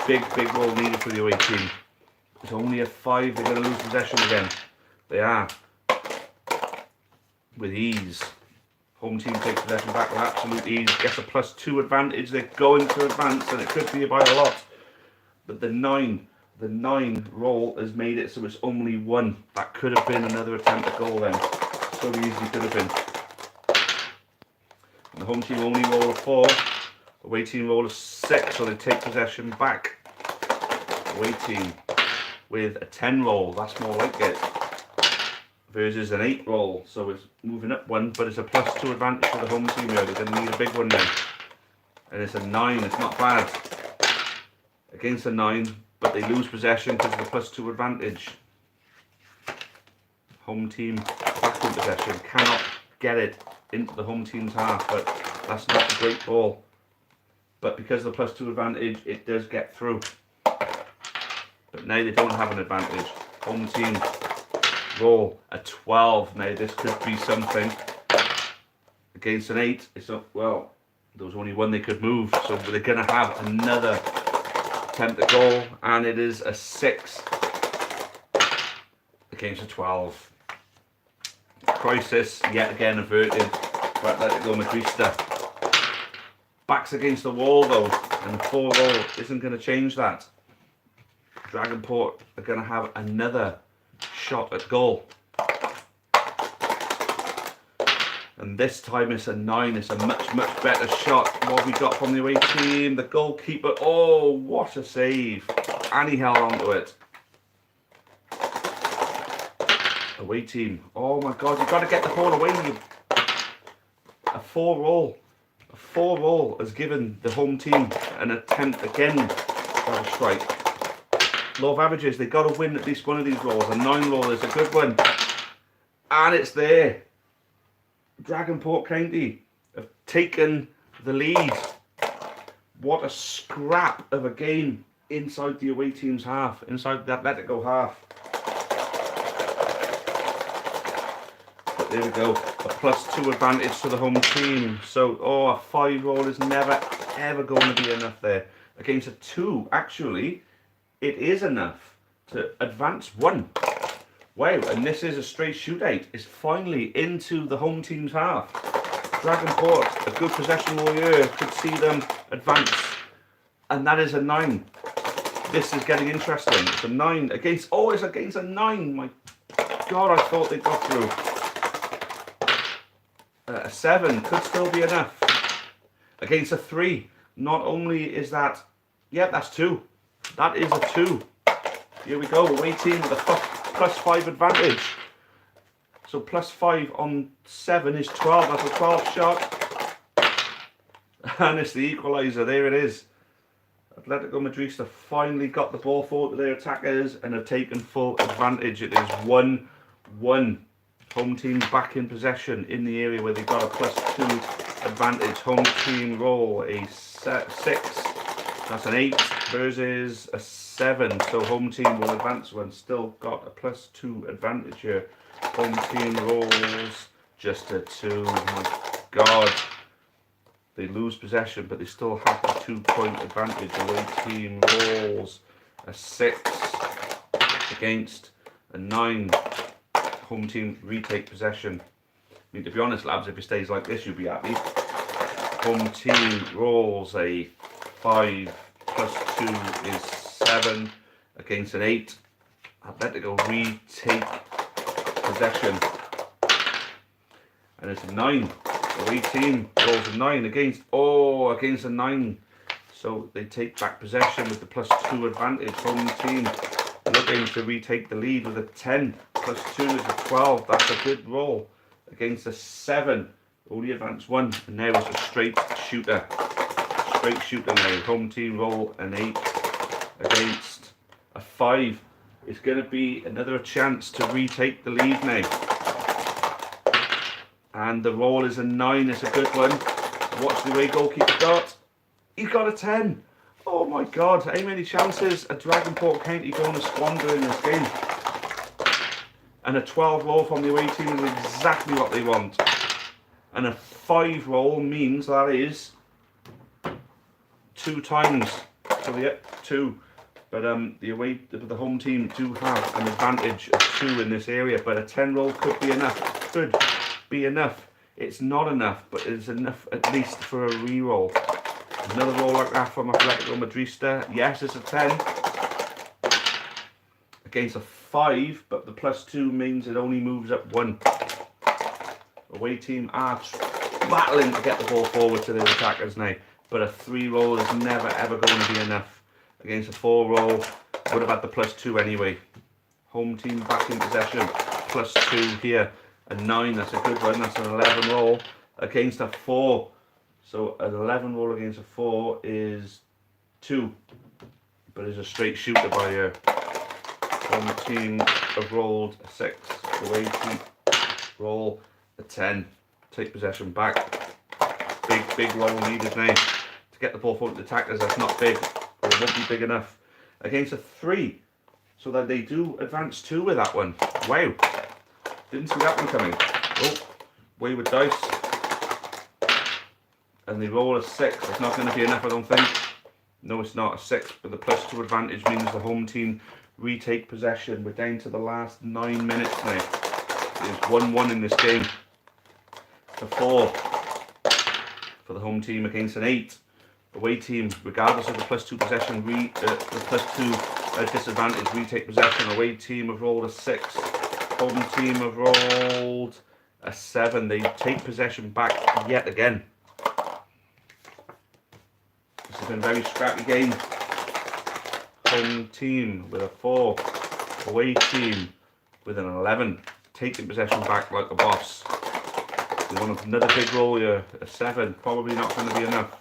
Big roll needed for the away team. It's only a 5. They're going to lose possession again. They are. With ease. Home team takes possession back with absolute ease. Gets a +2 advantage. They're going to advance, and it could be by a lot. But the 9 roll has made it so it's only 1. That could have been another attempt at goal then. So easy could have been. And the home team only roll a 4. Away team roll a 6, so they take possession back. Away team with a 10 roll. That's more like it. Versus an 8 roll, so it's moving up 1, but it's a +2 advantage for the home team here. They're going to need a big one now. And it's a 9, it's not bad. Against a 9, but they lose possession because of the +2 advantage. Home team back in possession, cannot get it into the home team's half, but that's not a great ball. But because of the +2 advantage, it does get through. But now they don't have an advantage. Home team roll a 12. Now this could be something. Against an 8, it's not, well, there was only 1 they could move, so they're going to have another attempt at goal, and it is a 6 against a 12. Crisis yet again averted for Atletico Madrista. Backs against the wall though, and the 4 roll isn't going to change that. Dragonport are going to have another shot at goal, and this time it's a 9. It's a much better shot. What we got from the away team, the goalkeeper, oh what a save, and he held on to it. Away team, oh my god, you've got to get the ball away. A 4 roll has given the home team an attempt again at a strike. Law of averages, they've got to win at least one of these rolls. A 9 roll is a good one. And it's there. Dragonport County have taken the lead. What a scrap of a game inside the away team's half, inside the Atletico half. But There we go. A +2 advantage to the home team. So, a 5 roll is never, ever going to be enough there. Against a 2, actually, it is enough to advance 1. Wow, and this is a straight shootout. It's finally into the home team's half. Dragonport, a good possession warrior, could see them advance. And that is a 9. This is getting interesting. It's a 9 against... Oh, it's against a 9. My God, I thought they got through. A 7 could still be enough. Against a 3. Not only is that... Yeah, that's 2. That is a 2. Here we go. Away team with a +5 advantage. So +5 on 7 is 12. That's a 12 shot. And it's the equaliser. There it is. Atletico Madrid finally got the ball forward to their attackers and have taken full advantage. It is 1-1. Home team back in possession in the area where they got a +2 advantage. Home team roll a 6. That's an 8 versus a 7. So home team will advance one. Still got a +2 advantage here. Home team rolls just a 2. My God. They lose possession, but they still have a 2-point advantage. Away team rolls a 6 against a 9. Home team retake possession. I mean, to be honest, lads, if it stays like this, you'll be happy. Home team rolls a 5 +2 is 7 against an 8. Atletico retake possession. And it's a 9. Away team rolls a 9 against a 9. So they take back possession with the +2 advantage. Home team looking to retake the lead with a 10. +2 is a 12. That's a good roll against a 7. Only advance 1. And now it's a straight shooter. Straight shooter now. Home team roll an 8 against a 5. It's going to be another chance to retake the lead now. And the roll is a 9. It's a good one. Watch the way goalkeeper got. He's got a 10. Oh my God. How many chances are Dragonport County going to squander in this game? And a 12 roll from the away team is exactly what they want. And a 5 roll means that is 2 times. So yeah, 2. But the home team do have an advantage of 2 in this area. But a 10 roll could be enough. Could be enough. It's not enough, but it's enough at least for a re-roll. Another roll like that from Atletico Madrid. Yes, it's a 10 against a 5, but the +2 means it only moves up 1. Away team are battling to get the ball forward to their attackers now, but a 3 roll is never ever going to be enough. Against a 4 roll, would have had the +2 anyway. Home team back in possession, +2 here. A 9, that's a good one. That's an 11 roll against a 4. So an 11 roll against a 4 is 2, but it's a straight shooter by here. Home team have rolled a 6. Away team roll a 10. Take possession back. Big roll needed now to get the ball forward to the attackers. That's not big, but it won't be big enough against a 3. So that they do advance 2 with that one. Wow. Didn't see that one coming. Oh, wayward dice. And they roll a 6. It's not going to be enough, I don't think. No, it's not a 6, but the +2 advantage means the home team retake possession. We're down to the last 9 minutes now. It's 1-1 in this game. A 4 for the home team against an 8. Away team, regardless of the +2 possession, the +2 disadvantage, retake possession. Away team have rolled a 6. Home team have rolled a 7. They take possession back yet again. This has been a very scrappy game. Home team with a 4. Away team with an 11. Taking possession back like a boss. We want another big roll here. A 7. Probably not going to be enough.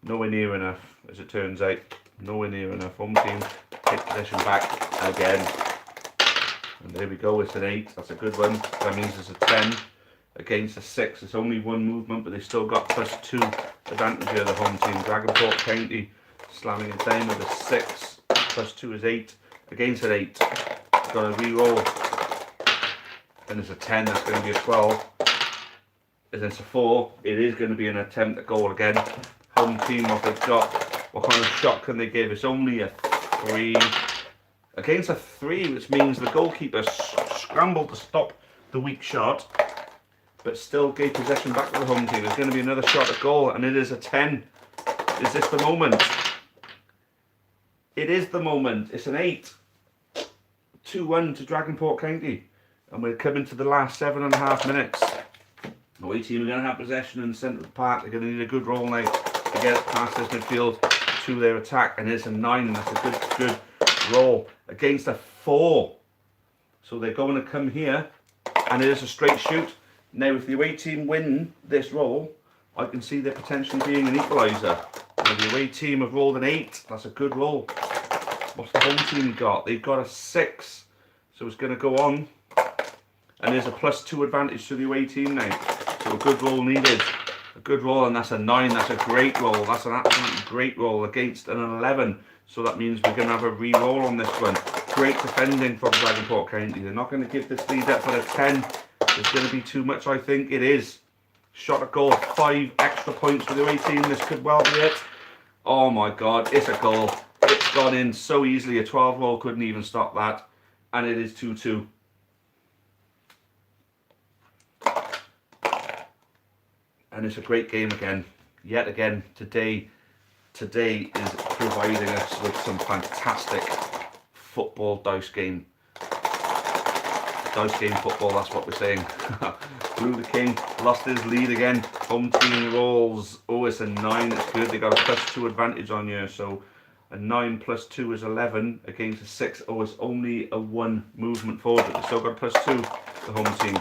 Nowhere near enough, as it turns out. Nowhere near enough. Home team take possession back again. And there we go, it's an 8. That's a good one. That means it's a 10 against a 6. It's only 1 movement, but they still got +2 advantage here, the home team. Dragonport County slamming it down with a 6. +2 is 8 against an 8. Got a re-roll. and there's a 10, that's going to be a 12. And it's a 4, it is going to be an attempt at goal again. Home team, what they've got, what kind of shot can they give? It's only a 3. Against a 3, which means the goalkeeper scrambled to stop the weak shot, but still gave possession back to the home team. There's going to be another shot at goal, and it is a 10. Is this the moment? It is the moment. It's an 8. 2-1 to Dragonport County. And we're coming to the last 7.5 minutes. The away team are going to have possession in the centre of the park. They're going to need a good roll now to get it past this midfield to their attack. And it's a 9. That's a good roll against a 4. So they're going to come here, and it is a straight shoot. Now, if the away team win this roll, I can see there potentially being an equaliser. Now, the away team have rolled an 8. That's a good roll. What's the home team got? They've got a 6. So it's going to go on. And there's a +2 advantage to the away team now. So a good roll needed. A good roll, and that's a 9. That's a great roll. That's an absolutely great roll against an 11. So that means we're going to have a re-roll on this one. Great defending from Dragonport County. They're not going to give this lead up, but a 10 is going to be too much, I think. It is. Shot at goal, 5 extra points for the away team. This could well be it. Oh my God, it's a goal. It's gone in so easily. A 12 roll couldn't even stop that. And it is 2-2. And it's a great game again. Yet again, today is providing us with some fantastic football dice game. Dice game football, that's what we're saying. Blue the King lost his lead again. Home team rolls. Oh, it's a 9. It's good. They got a +2 advantage on you. So a 9 + 2 is 11 against a 6. Oh, it's only a 1 movement forward, but they still got a +2, the home team.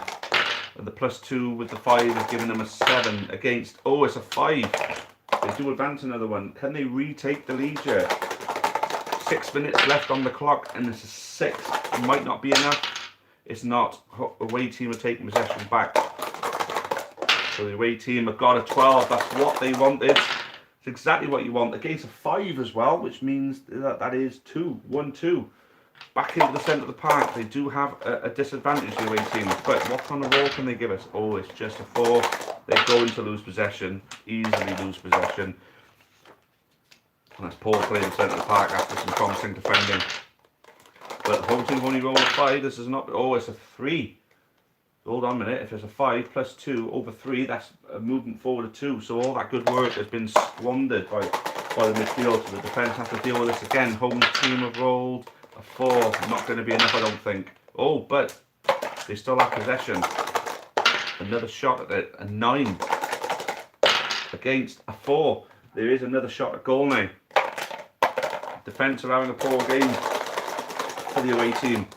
And the +2 with the 5 is giving them a 7 against. Oh, it's a 5. They do advance another one. Can they retake the lead here? 6 minutes left on the clock, and this is 6. It might not be enough. It's not. Away team are taking possession back. So the away team have got a 12. That's what they wanted. It's exactly what you want. Against a 5 as well, which means that is 2. 1-2. Back into the centre of the park. They do have a disadvantage, the away team. But what kind of roll can they give us? Oh, it's just a 4. They're going to lose possession. Easily lose possession. And that's Paul playing in the centre of the park after some promising defending. But home team only rolled a 5. This is not. Oh, it's a 3. Hold on a minute. If it's a 5 + 2 over 3, that's a movement forward of 2. So all that good work has been squandered by the midfield. So the defence have to deal with this again. Home team have rolled a 4. Not going to be enough, I don't think. Oh, but they still have possession. Another shot at it. A 9 against a 4. There is another shot at goal now. Defence are having a poor game for the away team,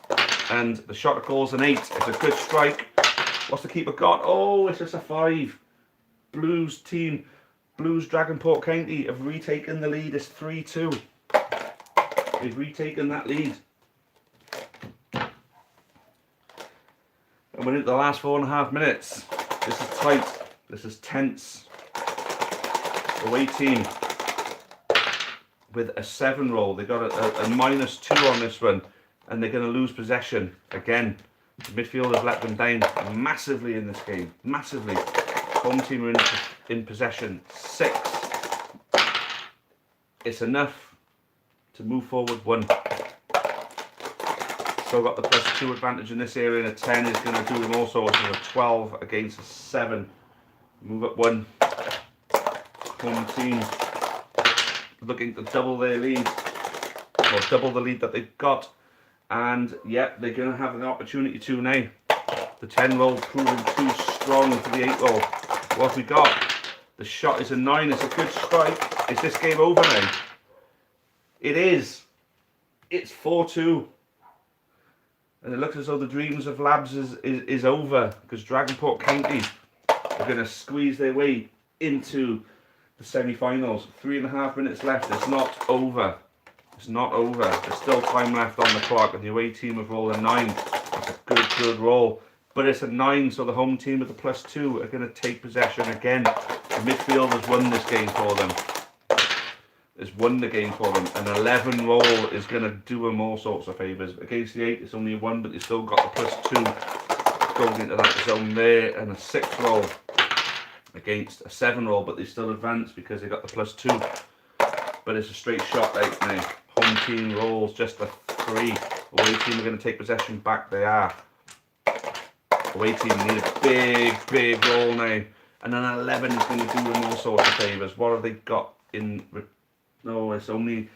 and the shot at goal is an 8. It's a good strike. What's the keeper got? Oh, it's just a 5. Blues Dragonport County have retaken the lead. It's 3-2. They've retaken that lead, and we're into the last 4.5 minutes. This is tight. This is tense. Away team with a 7 roll. They got a -2 on this one, and they're going to lose possession again. The midfield has let them down massively in this game. Massively. Home team are in possession. 6. It's enough to move forward 1. Still got the +2 advantage in this area, and a 10 is going to do them all sorts. So a 12 against a 7. Move up 1. Home team looking to double their lead, or double the lead that they've got, and yep, they're going to have an opportunity to now. The 10 roll proving too strong for the 8 roll. What have we got? The shot is a 9. It's a good strike. Is this game over now? It is. It's 4-2, and it looks as though the dreams of Labs is over, because Dragonport County are going to squeeze their way into the semi-finals. 3.5 minutes left. It's not over. It's not over. There's still time left on the clock, and the away team have rolled a 9. That's a good roll. But it's a 9, so the home team with the +2 are going to take possession again. The midfield has won this game for them. Has won the game for them. An 11 roll is going to do them all sorts of favours. Against the 8, it's only a 1, but they still got the +2. going into that zone there, and a 6 roll against a 7 roll, but they still advance because they got the +2. But it's a straight shot right now. Home team rolls just a 3. Away team are going to take possession back. They are. Away team need a big roll now. And an 11 is going to do them all sorts of favours. What have they got in? No, it's only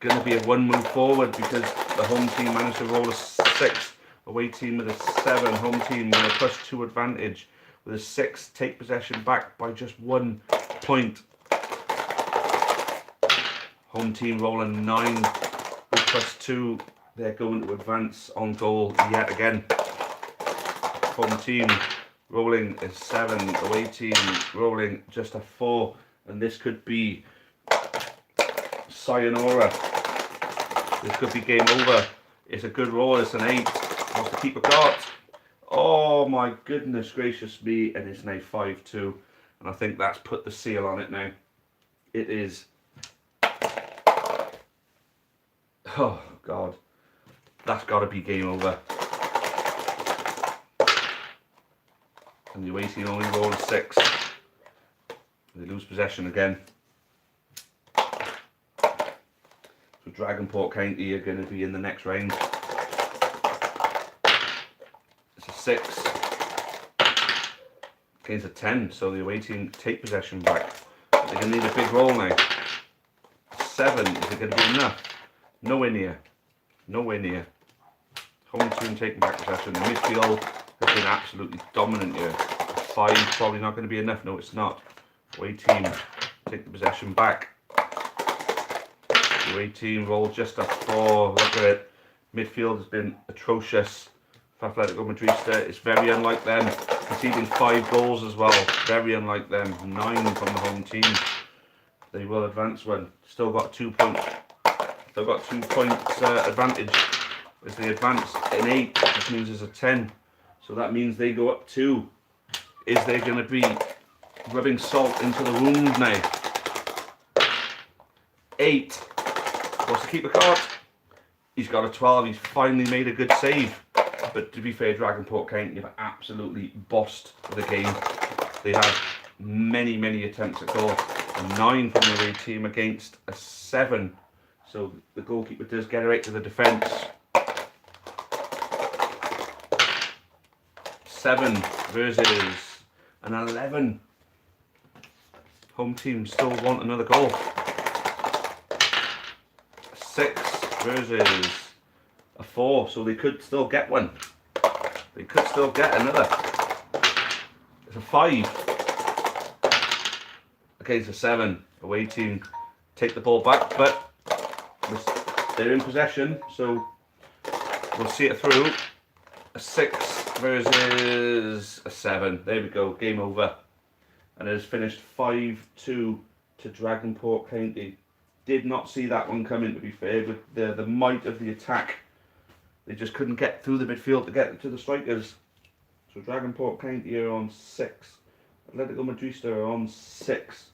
going to be a 1 move forward because the home team managed to roll a 6. Away team with a 7. Home team with a +2 advantage. With a 6, take possession back by just 1 point. Home team rolling 9 with +2. They're going to advance on goal yet again. Home team rolling a 7. Away team rolling just a 4. And this could be sayonara. This could be game over. It's a good roll. It's an 8. What's the keeper got? Oh my goodness gracious me. And it's now 5-2. And I think that's put the seal on it now. It is. Oh God. That's got to be game over. And the away team only rolled a 6. They lose possession again. So Dragonport County are going to be in the next round. It's a 6 against a 10, so the away team take possession back. But they're going to need a big roll now. 7, is it going to be enough? Nowhere near. Nowhere near. Home team taking back possession. The midfield has been absolutely dominant here. 5 probably not going to be enough. No, it's not. Away team take the possession back. The away team roll just a 4. Look at it. Midfield has been atrocious for Atletico Madrista. It's very unlike them. Conceding 5 goals as well. Very unlike them. 9 from the home team. They will advance one. Still got 2 points. They've got 2 points advantage as they advance. An 8, which means there's a 10. So that means they go up 2. Is there going to be rubbing salt into the wound now? 8. What's the keeper got? He's got a 12. He's finally made a good save. But to be fair, Dragonport County have absolutely bossed the game. They had many attempts at goal. A 9 from the away team against a 7. So the goalkeeper does get right to the defence. 7 versus an 11. Home team still want another goal. 6 versus a 4. So they could still get one. They could still get another. It's a 5. Okay, it's a 7. Away team take the ball back, but they're in possession, so we'll see it through. A 6 versus a 7. There we go, game over. And it has finished 5-2 to Dragonport County. Did not see that one coming, to be fair, with the might of the attack. They just couldn't get through the midfield to get to the strikers. So Dragonport County are on 6. Atletico Madrista are on 6.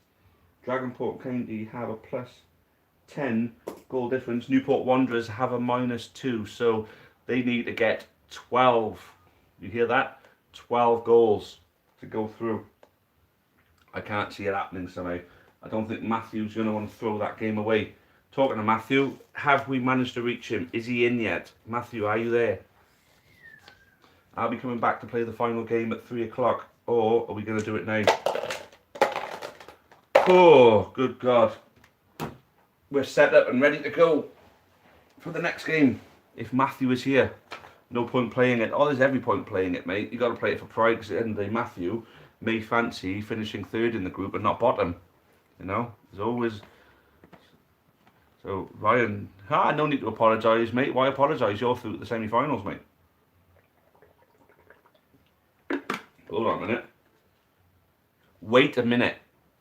Dragonport County have a +10 goal difference. Newport Wanderers have a -2, so they need to get 12. You hear that? 12 goals to go through. I can't see it happening somehow. I don't think Matthew's going to want to throw that game away. Talking to Matthew, have we managed to reach him? Is he in yet? Matthew, are you there? I'll be coming back to play the final game at 3 o'clock. Or are we going to do it now? Oh, good God. We're set up and ready to go for the next game. If Matthew is here, no point playing it. Oh, there's every point playing it, mate. You got to play it for pride, because at the end of the day, Matthew may fancy finishing 3rd in the group and not bottom. You know, there's always. So Ryan, no need to apologise, mate. Why apologise? You're through to the semi-finals, mate. Hold on a minute. Wait a minute.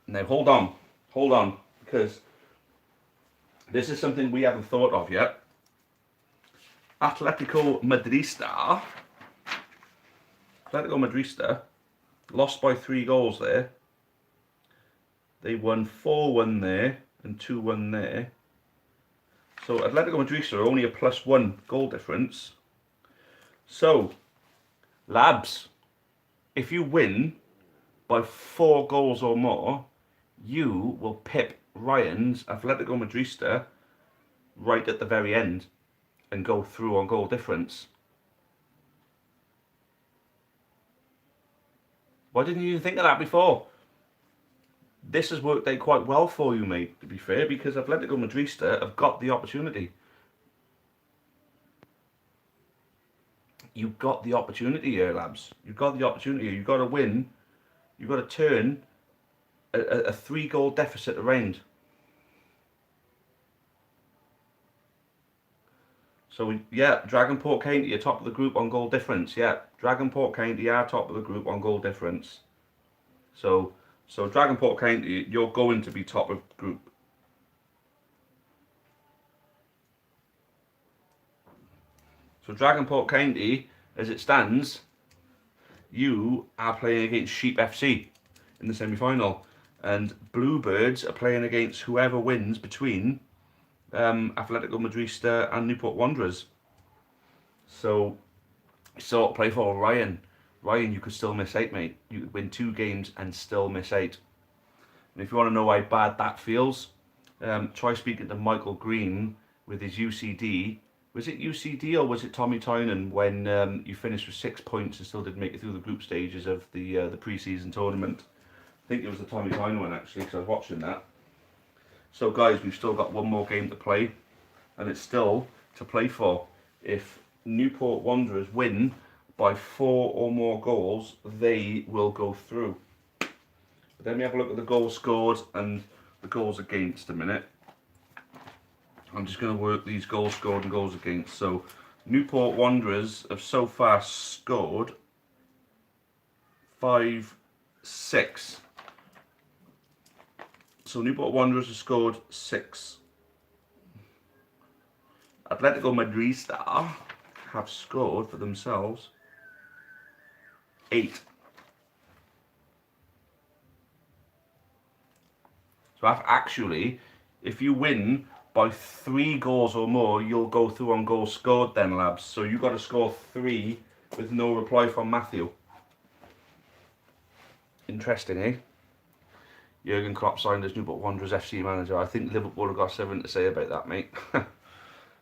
Now hold on, because this is something we haven't thought of yet. Atletico Madrista lost by 3 goals there. They won 4-1 there and 2-1 there. So Atletico Madrista are only a +1 goal difference. So Labs, if you win by 4 goals or more, you will pip Ryan's Atletico Madrista right at the very end and go through on goal difference. Why didn't you think of that before? This has worked out quite well for you, mate, to be fair, because Atletico Madrista have got the opportunity. You've got the opportunity here, lads. You've got the opportunity. You've got to win. You've got to turn a 3-goal deficit around. So, yeah, Dragonport County are top of the group on goal difference. Yeah, Dragonport County are top of the group on goal difference. So Dragonport County, you're going to be top of the group. So Dragonport County, as it stands, you are playing against Sheep FC in the semi-final. And Bluebirds are playing against whoever wins between Atletico Madrista and Newport Wanderers. So play for Ryan. Ryan, you could still miss 8, mate. You could win 2 games and still miss 8. And if you want to know how bad that feels, try speaking to Michael Green with his UCD. Was it UCD or was it Tommy Tynan when you finished with 6 points and still didn't make it through the group stages of the pre-season tournament? I think it was the Tommy Tynan one actually, because I was watching that. So guys, we've still got one more game to play, and it's still to play for. If Newport Wanderers win by 4 or more goals, they will go through. But then we have a look at the goals scored and the goals against a minute. I'm just going to work these goals scored and goals against. So Newport Wanderers have so far scored 5-6. So Newport Wanderers have scored 6. Atletico Madrista have scored for themselves 8. So actually, if you win by 3 goals or more, you'll go through on goals scored then, lads. So you've got to score 3 with no reply from Matthew. Interesting, eh? Jurgen Klopp signed as Newport Wanderers FC manager. I think Liverpool have got something to say about that, mate.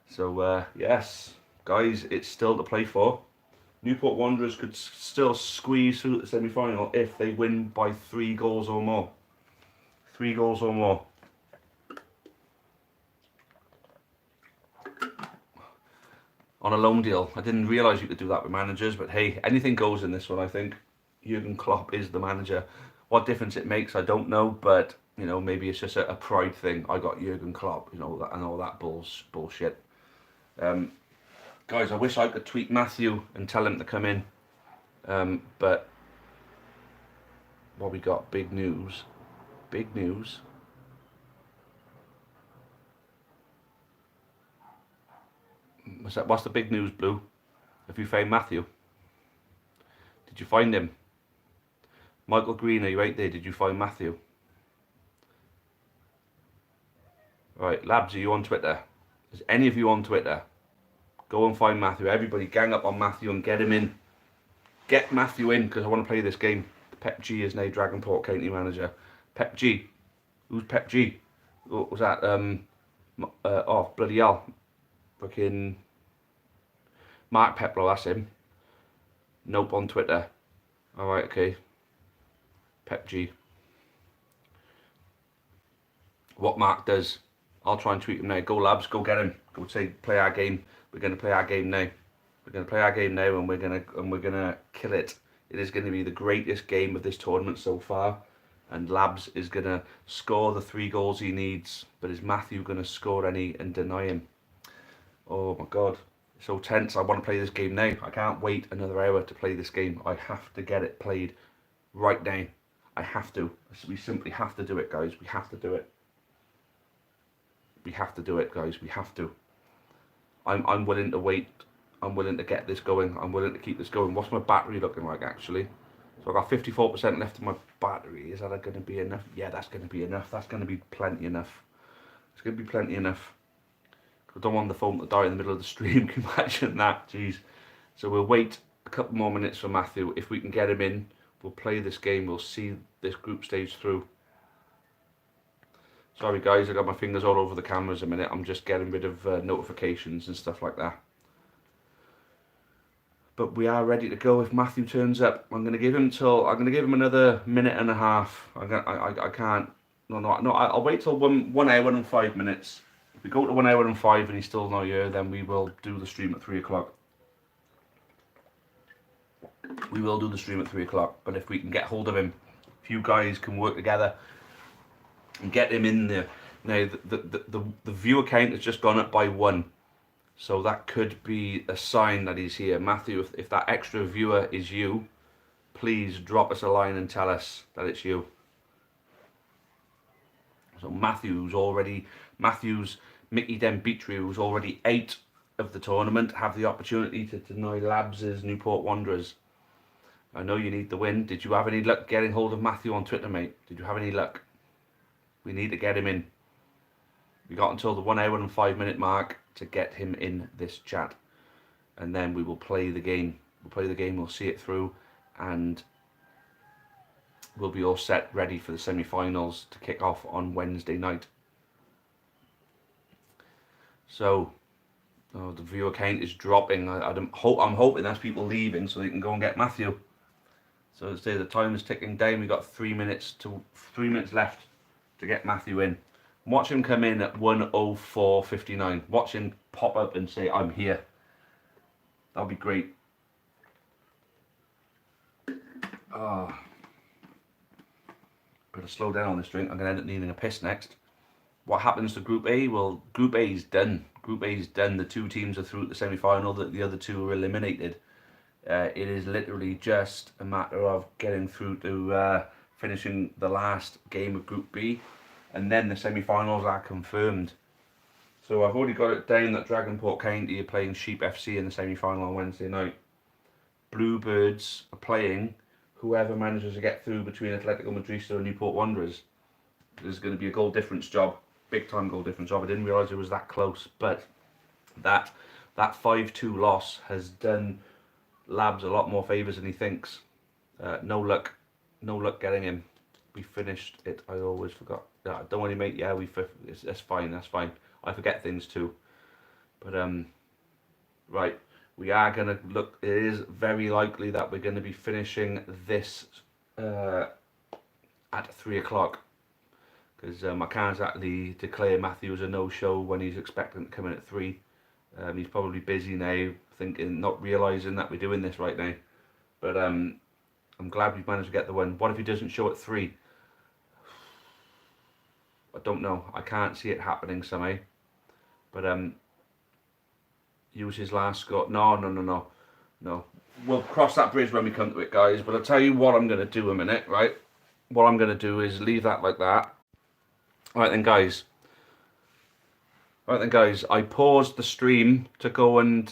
So, yes, guys, it's still to play for. Newport Wanderers could still squeeze through the semi-final if they win by 3 goals or more. 3 goals or more. On a loan deal. I didn't realise you could do that with managers, but hey, anything goes in this one, I think. Jurgen Klopp is the manager. What difference it makes, I don't know, but, you know, maybe it's just a pride thing. I got Jurgen Klopp, you know, and all that bullshit. Guys, I wish I could tweet Matthew and tell him to come in, but what we got? Big news. Big news. What's the big news, Blue? Have you found Matthew? Did you find him? Michael Green, are you right there? Did you find Matthew? Right, Labs, are you on Twitter? Is any of you on Twitter? Go and find Matthew. Everybody gang up on Matthew and get him in. Get Matthew in, because I want to play this game. Pep G is now Dragonport County manager. Pep G. Who's Pep G? What was that? Oh, bloody hell. Fucking Mark Peplow, that's him. Nope, on Twitter. Alright, okay. Pep G. What Mark does, I'll try and tweet him now. Go Labs, go get him. Go say, play our game. We're going to play our game now. We're going to play our game now, and we're gonna kill it. It is going to be the greatest game of this tournament so far. And Labs is going to score the 3 goals he needs. But is Matthew going to score any and deny him? Oh my god. So tense. I want to play this game now. I can't wait another hour to play this game. I have to get it played right now. I have to. We simply have to do it, guys. We have to do it. We have to do it, guys. We have to. I'm willing to wait. I'm willing to get this going. I'm willing to keep this going. What's my battery looking like, actually? So I've got 54% left of my battery. Is that going to be enough? Yeah, that's going to be enough. That's going to be plenty enough. It's going to be plenty enough. I don't want the phone to die in the middle of the stream. Can you imagine that? Jeez. So we'll wait a couple more minutes for Matthew. If we can get him in, we'll play this game. We'll see this group stage through. Sorry guys, I got my fingers all over the cameras a minute. I'm just getting rid of notifications and stuff like that. But we are ready to go if Matthew turns up. I'm going to give him another minute and a half. I can't. No. I'll wait till 1 hour and 5 minutes. If we go to 1 hour and 5 and he's still not here, then we will do the stream at 3 o'clock. We will do the stream at 3 o'clock. But if we can get hold of him, if you guys can work together and get him in there. Now the viewer count has just gone up by 1. So that could be a sign that he's here. Matthew, if that extra viewer is you, please drop us a line and tell us that it's you. So Matthew's Mickey Dembitri, who's already out of the tournament, have the opportunity to deny Labs' Newport Wanderers. I know you need the win. Did you have any luck getting hold of Matthew on Twitter, mate? Did you have any luck? We need to get him in. We got until the 1 hour and 5 minute mark to get him in this chat, and then we will play the game. We'll see it through, and we'll be all set, ready for the semi-finals to kick off on Wednesday night. So, the viewer count is dropping. I'm hoping that's people leaving so they can go and get Matthew. So as I say, the time is ticking down. We got 3 minutes left to get Matthew in. Watch him come in at 1:04:59. Watch him pop up and say, "I'm here." That'll be great. Better slow down on this drink. I'm going to end up needing a piss next. What happens to Group A? Well, Group A is done. Group A is done. The 2 teams are through the semi-final. The other 2 are eliminated. It is literally just a matter of getting through to finishing the last game of Group B. And then the semi-finals are confirmed. So I've already got it down that Dragonport County are playing Sheep FC in the semi-final on Wednesday night. Bluebirds are playing whoever manages to get through between Atletico Madrid and Newport Wanderers. There's going to be a goal difference job, big time goal difference job. I didn't realise it was that close, but that 5-2 loss has done Labs a lot more favours than he thinks. No luck getting him. We finished it. I always forgot. Don't worry, mate. Yeah, that's fine. That's fine. I forget things too. But right, we are gonna look. It is very likely that we're going to be finishing this at 3 o'clock, because I can't exactly declare Matthew as a no-show when he's expecting to come in at 3. He's probably busy now, thinking, not realising that we're doing this right now. But I'm glad we've managed to get the win. What if he doesn't show at 3? I don't know. I can't see it happening somehow. But use his last score. No. We'll cross that bridge when we come to it, guys. But I'll tell you what I'm going to do a minute, right? What I'm going to do is leave that like that. Right then, guys. I paused the stream to go and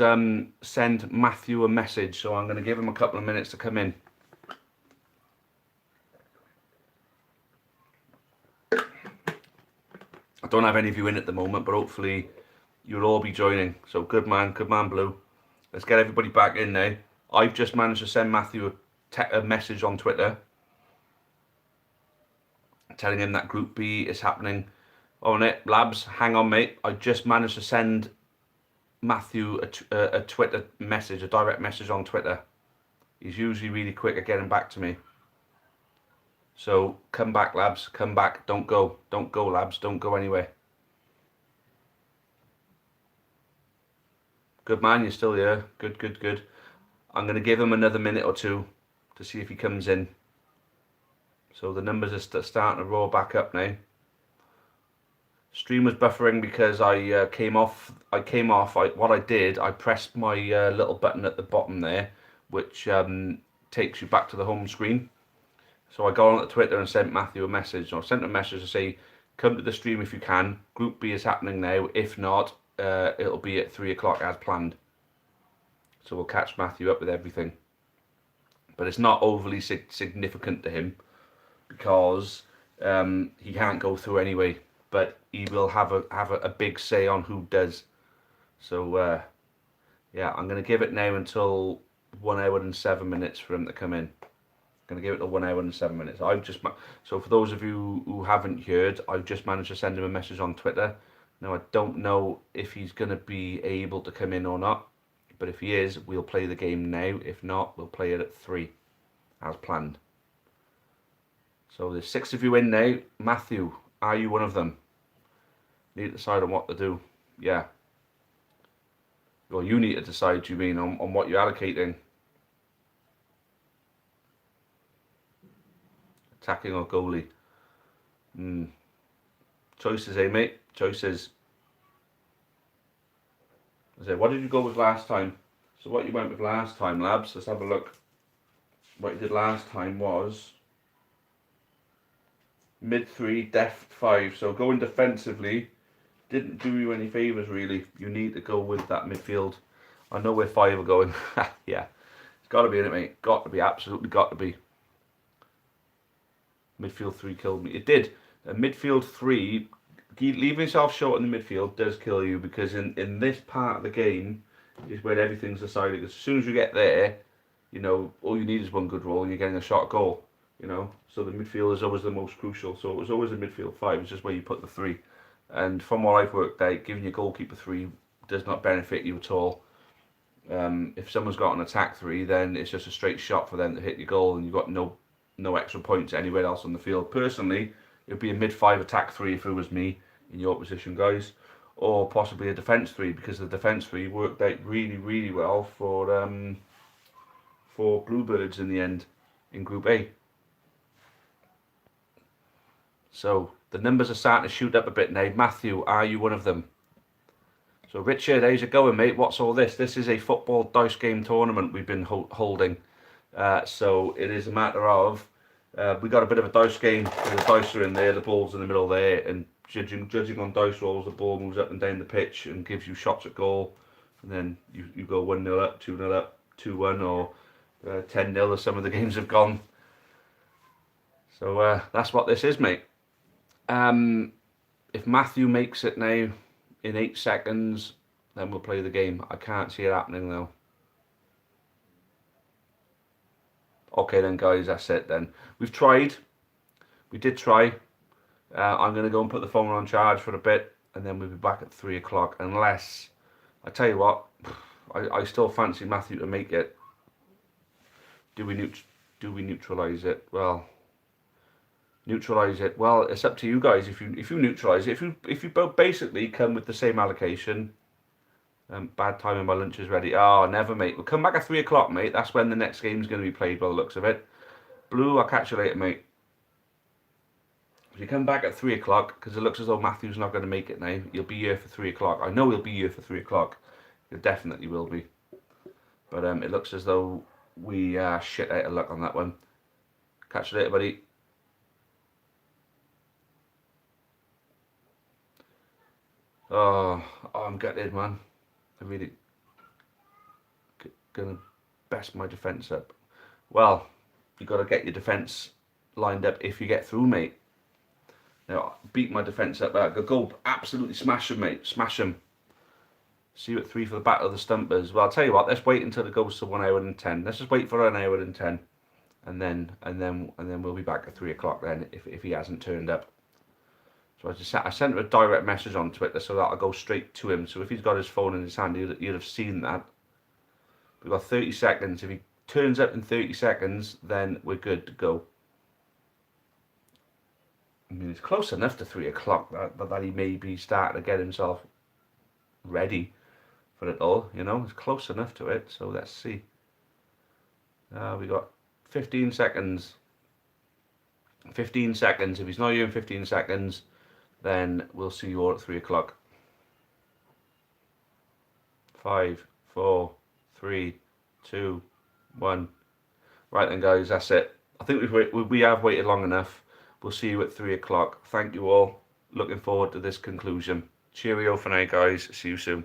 send Matthew a message. So I'm going to give him a couple of minutes to come in. I don't have any of you in at the moment, but hopefully you'll all be joining. So good man Blue. Let's get everybody back in now. I've just managed to send Matthew a message on Twitter telling him that Group B is happening. Oh, Nick, Labs, hang on, mate. I just managed to send Matthew a Twitter message, a direct message on Twitter. He's usually really quick at getting back to me. So come back, Labs, come back. Don't go, Labs, don't go anywhere. Good man, you're still here. Good. I'm going to give him another minute or 2 to see if he comes in. So the numbers are starting to roar back up now. Stream was buffering because I came off. What I did, I pressed my little button at the bottom there, which takes you back to the home screen. So I got on Twitter and sent Matthew a message. I sent a message to say, come to the stream if you can. Group B is happening now. If not, it'll be at 3 o'clock as planned. So we'll catch Matthew up with everything. But it's not overly significant to him because he can't go through anyway. But he will have a big say on who does. So yeah, I'm going to give it now until 1 hour and 7 minutes for him to come in. Going to give it to 1 hour and 7 minutes. So for those of you who haven't heard, I've just managed to send him a message on Twitter. Now, I don't know if he's going to be able to come in or not, but if he is, we'll play the game now. If not, we'll play it at 3, as planned. So there's 6 of you in now. Matthew, are you one of them? Need to decide on what to do. Yeah. Well, you need to decide, you mean, on what you're allocating. Attacking or goalie? Choices, eh, mate? Choices. What did you go with last time? So what you went with last time, labs, let's have a look. What you did last time was mid 3, deft 5. So going defensively didn't do you any favours, really. You need to go with that midfield. I know where 5 are going. Yeah, it's got to be in it, mate. Got to be, absolutely got to be. Midfield 3 killed me. It did. A midfield 3, leaving yourself short in the midfield does kill you, because in this part of the game is where everything's decided. As soon as you get there, you know, all you need is one good roll and you're getting a shot goal, you know. So the midfield is always the most crucial. So it was always a midfield 5. It's just where you put the 3. And from what I've worked out, giving your goalkeeper 3 does not benefit you at all. If someone's got an attack 3, then it's just a straight shot for them to hit your goal, and you've got no extra points anywhere else on the field. Personally, it'd be a mid 5 attack 3 if it was me in your position, guys, or possibly a defence 3, because the defence 3 worked out really, really well for Bluebirds in the end in Group A. So the numbers are starting to shoot up a bit now. Matthew, are you one of them? So Richard, how's it going, mate? What's all this? This is a football dice game tournament we've been holding. So it is a matter of, we got a bit of a dice game. The dice are in there, the ball's in the middle there, and judging on dice rolls, the ball moves up and down the pitch and gives you shots at goal. And then you go 1-0 up, 2-0 up, 2-1, or 10-0 as some of the games have gone. So that's what this is, mate. If Matthew makes it now in 8 seconds, then we'll play the game. I can't see it happening though. Okay then, guys, that's it then. We've tried. We did try. I'm going to go and put the phone on charge for a bit, and then we'll be back at 3 o'clock, unless, I tell you what, I still fancy Matthew to make it. Do we neutralise it? Well, neutralise it. Well, it's up to you guys. If you neutralise it, if you both basically come with the same allocation. Bad timing, my lunch is ready. Oh, never, mate. We'll come back at 3 o'clock, mate. That's when the next game's going to be played by the looks of it. Blue, I'll catch you later, mate. If you come back at 3 o'clock, because it looks as though Matthew's not going to make it now, you'll be here for 3 o'clock. I know he'll be here for 3 o'clock. He definitely will be. But it looks as though we are shit out of luck on that one. Catch you later, buddy. Oh, I'm gutted, man. I'm really gonna best my defence up. Well, you got to get your defence lined up if you get through, mate. Now, beat my defence up. Go absolutely smash them, mate. Smash them. See you at 3 for the Battle of the Stumpers. Well, I'll tell you what. Let's wait until it goes to 1 hour and 10. Let's just wait for 1 hour and 10, and then we'll be back at 3 o'clock then if he hasn't turned up. So I sent him a direct message on Twitter so that I'll go straight to him. So if he's got his phone in his hand, he'd have seen that. We've got 30 seconds. If he turns up in 30 seconds, then we're good to go. I mean, it's close enough to 3 o'clock that he may be starting to get himself ready for it all. You know, it's close enough to it. So let's see. We got 15 seconds. 15 seconds. If he's not here in 15 seconds, then we'll see you all at 3 o'clock. 5, 4, 3, 2, 1. Right then, guys, that's it. I think we have waited long enough. We'll see you at 3 o'clock. Thank you all. Looking forward to this conclusion. Cheerio for now, guys. See you soon.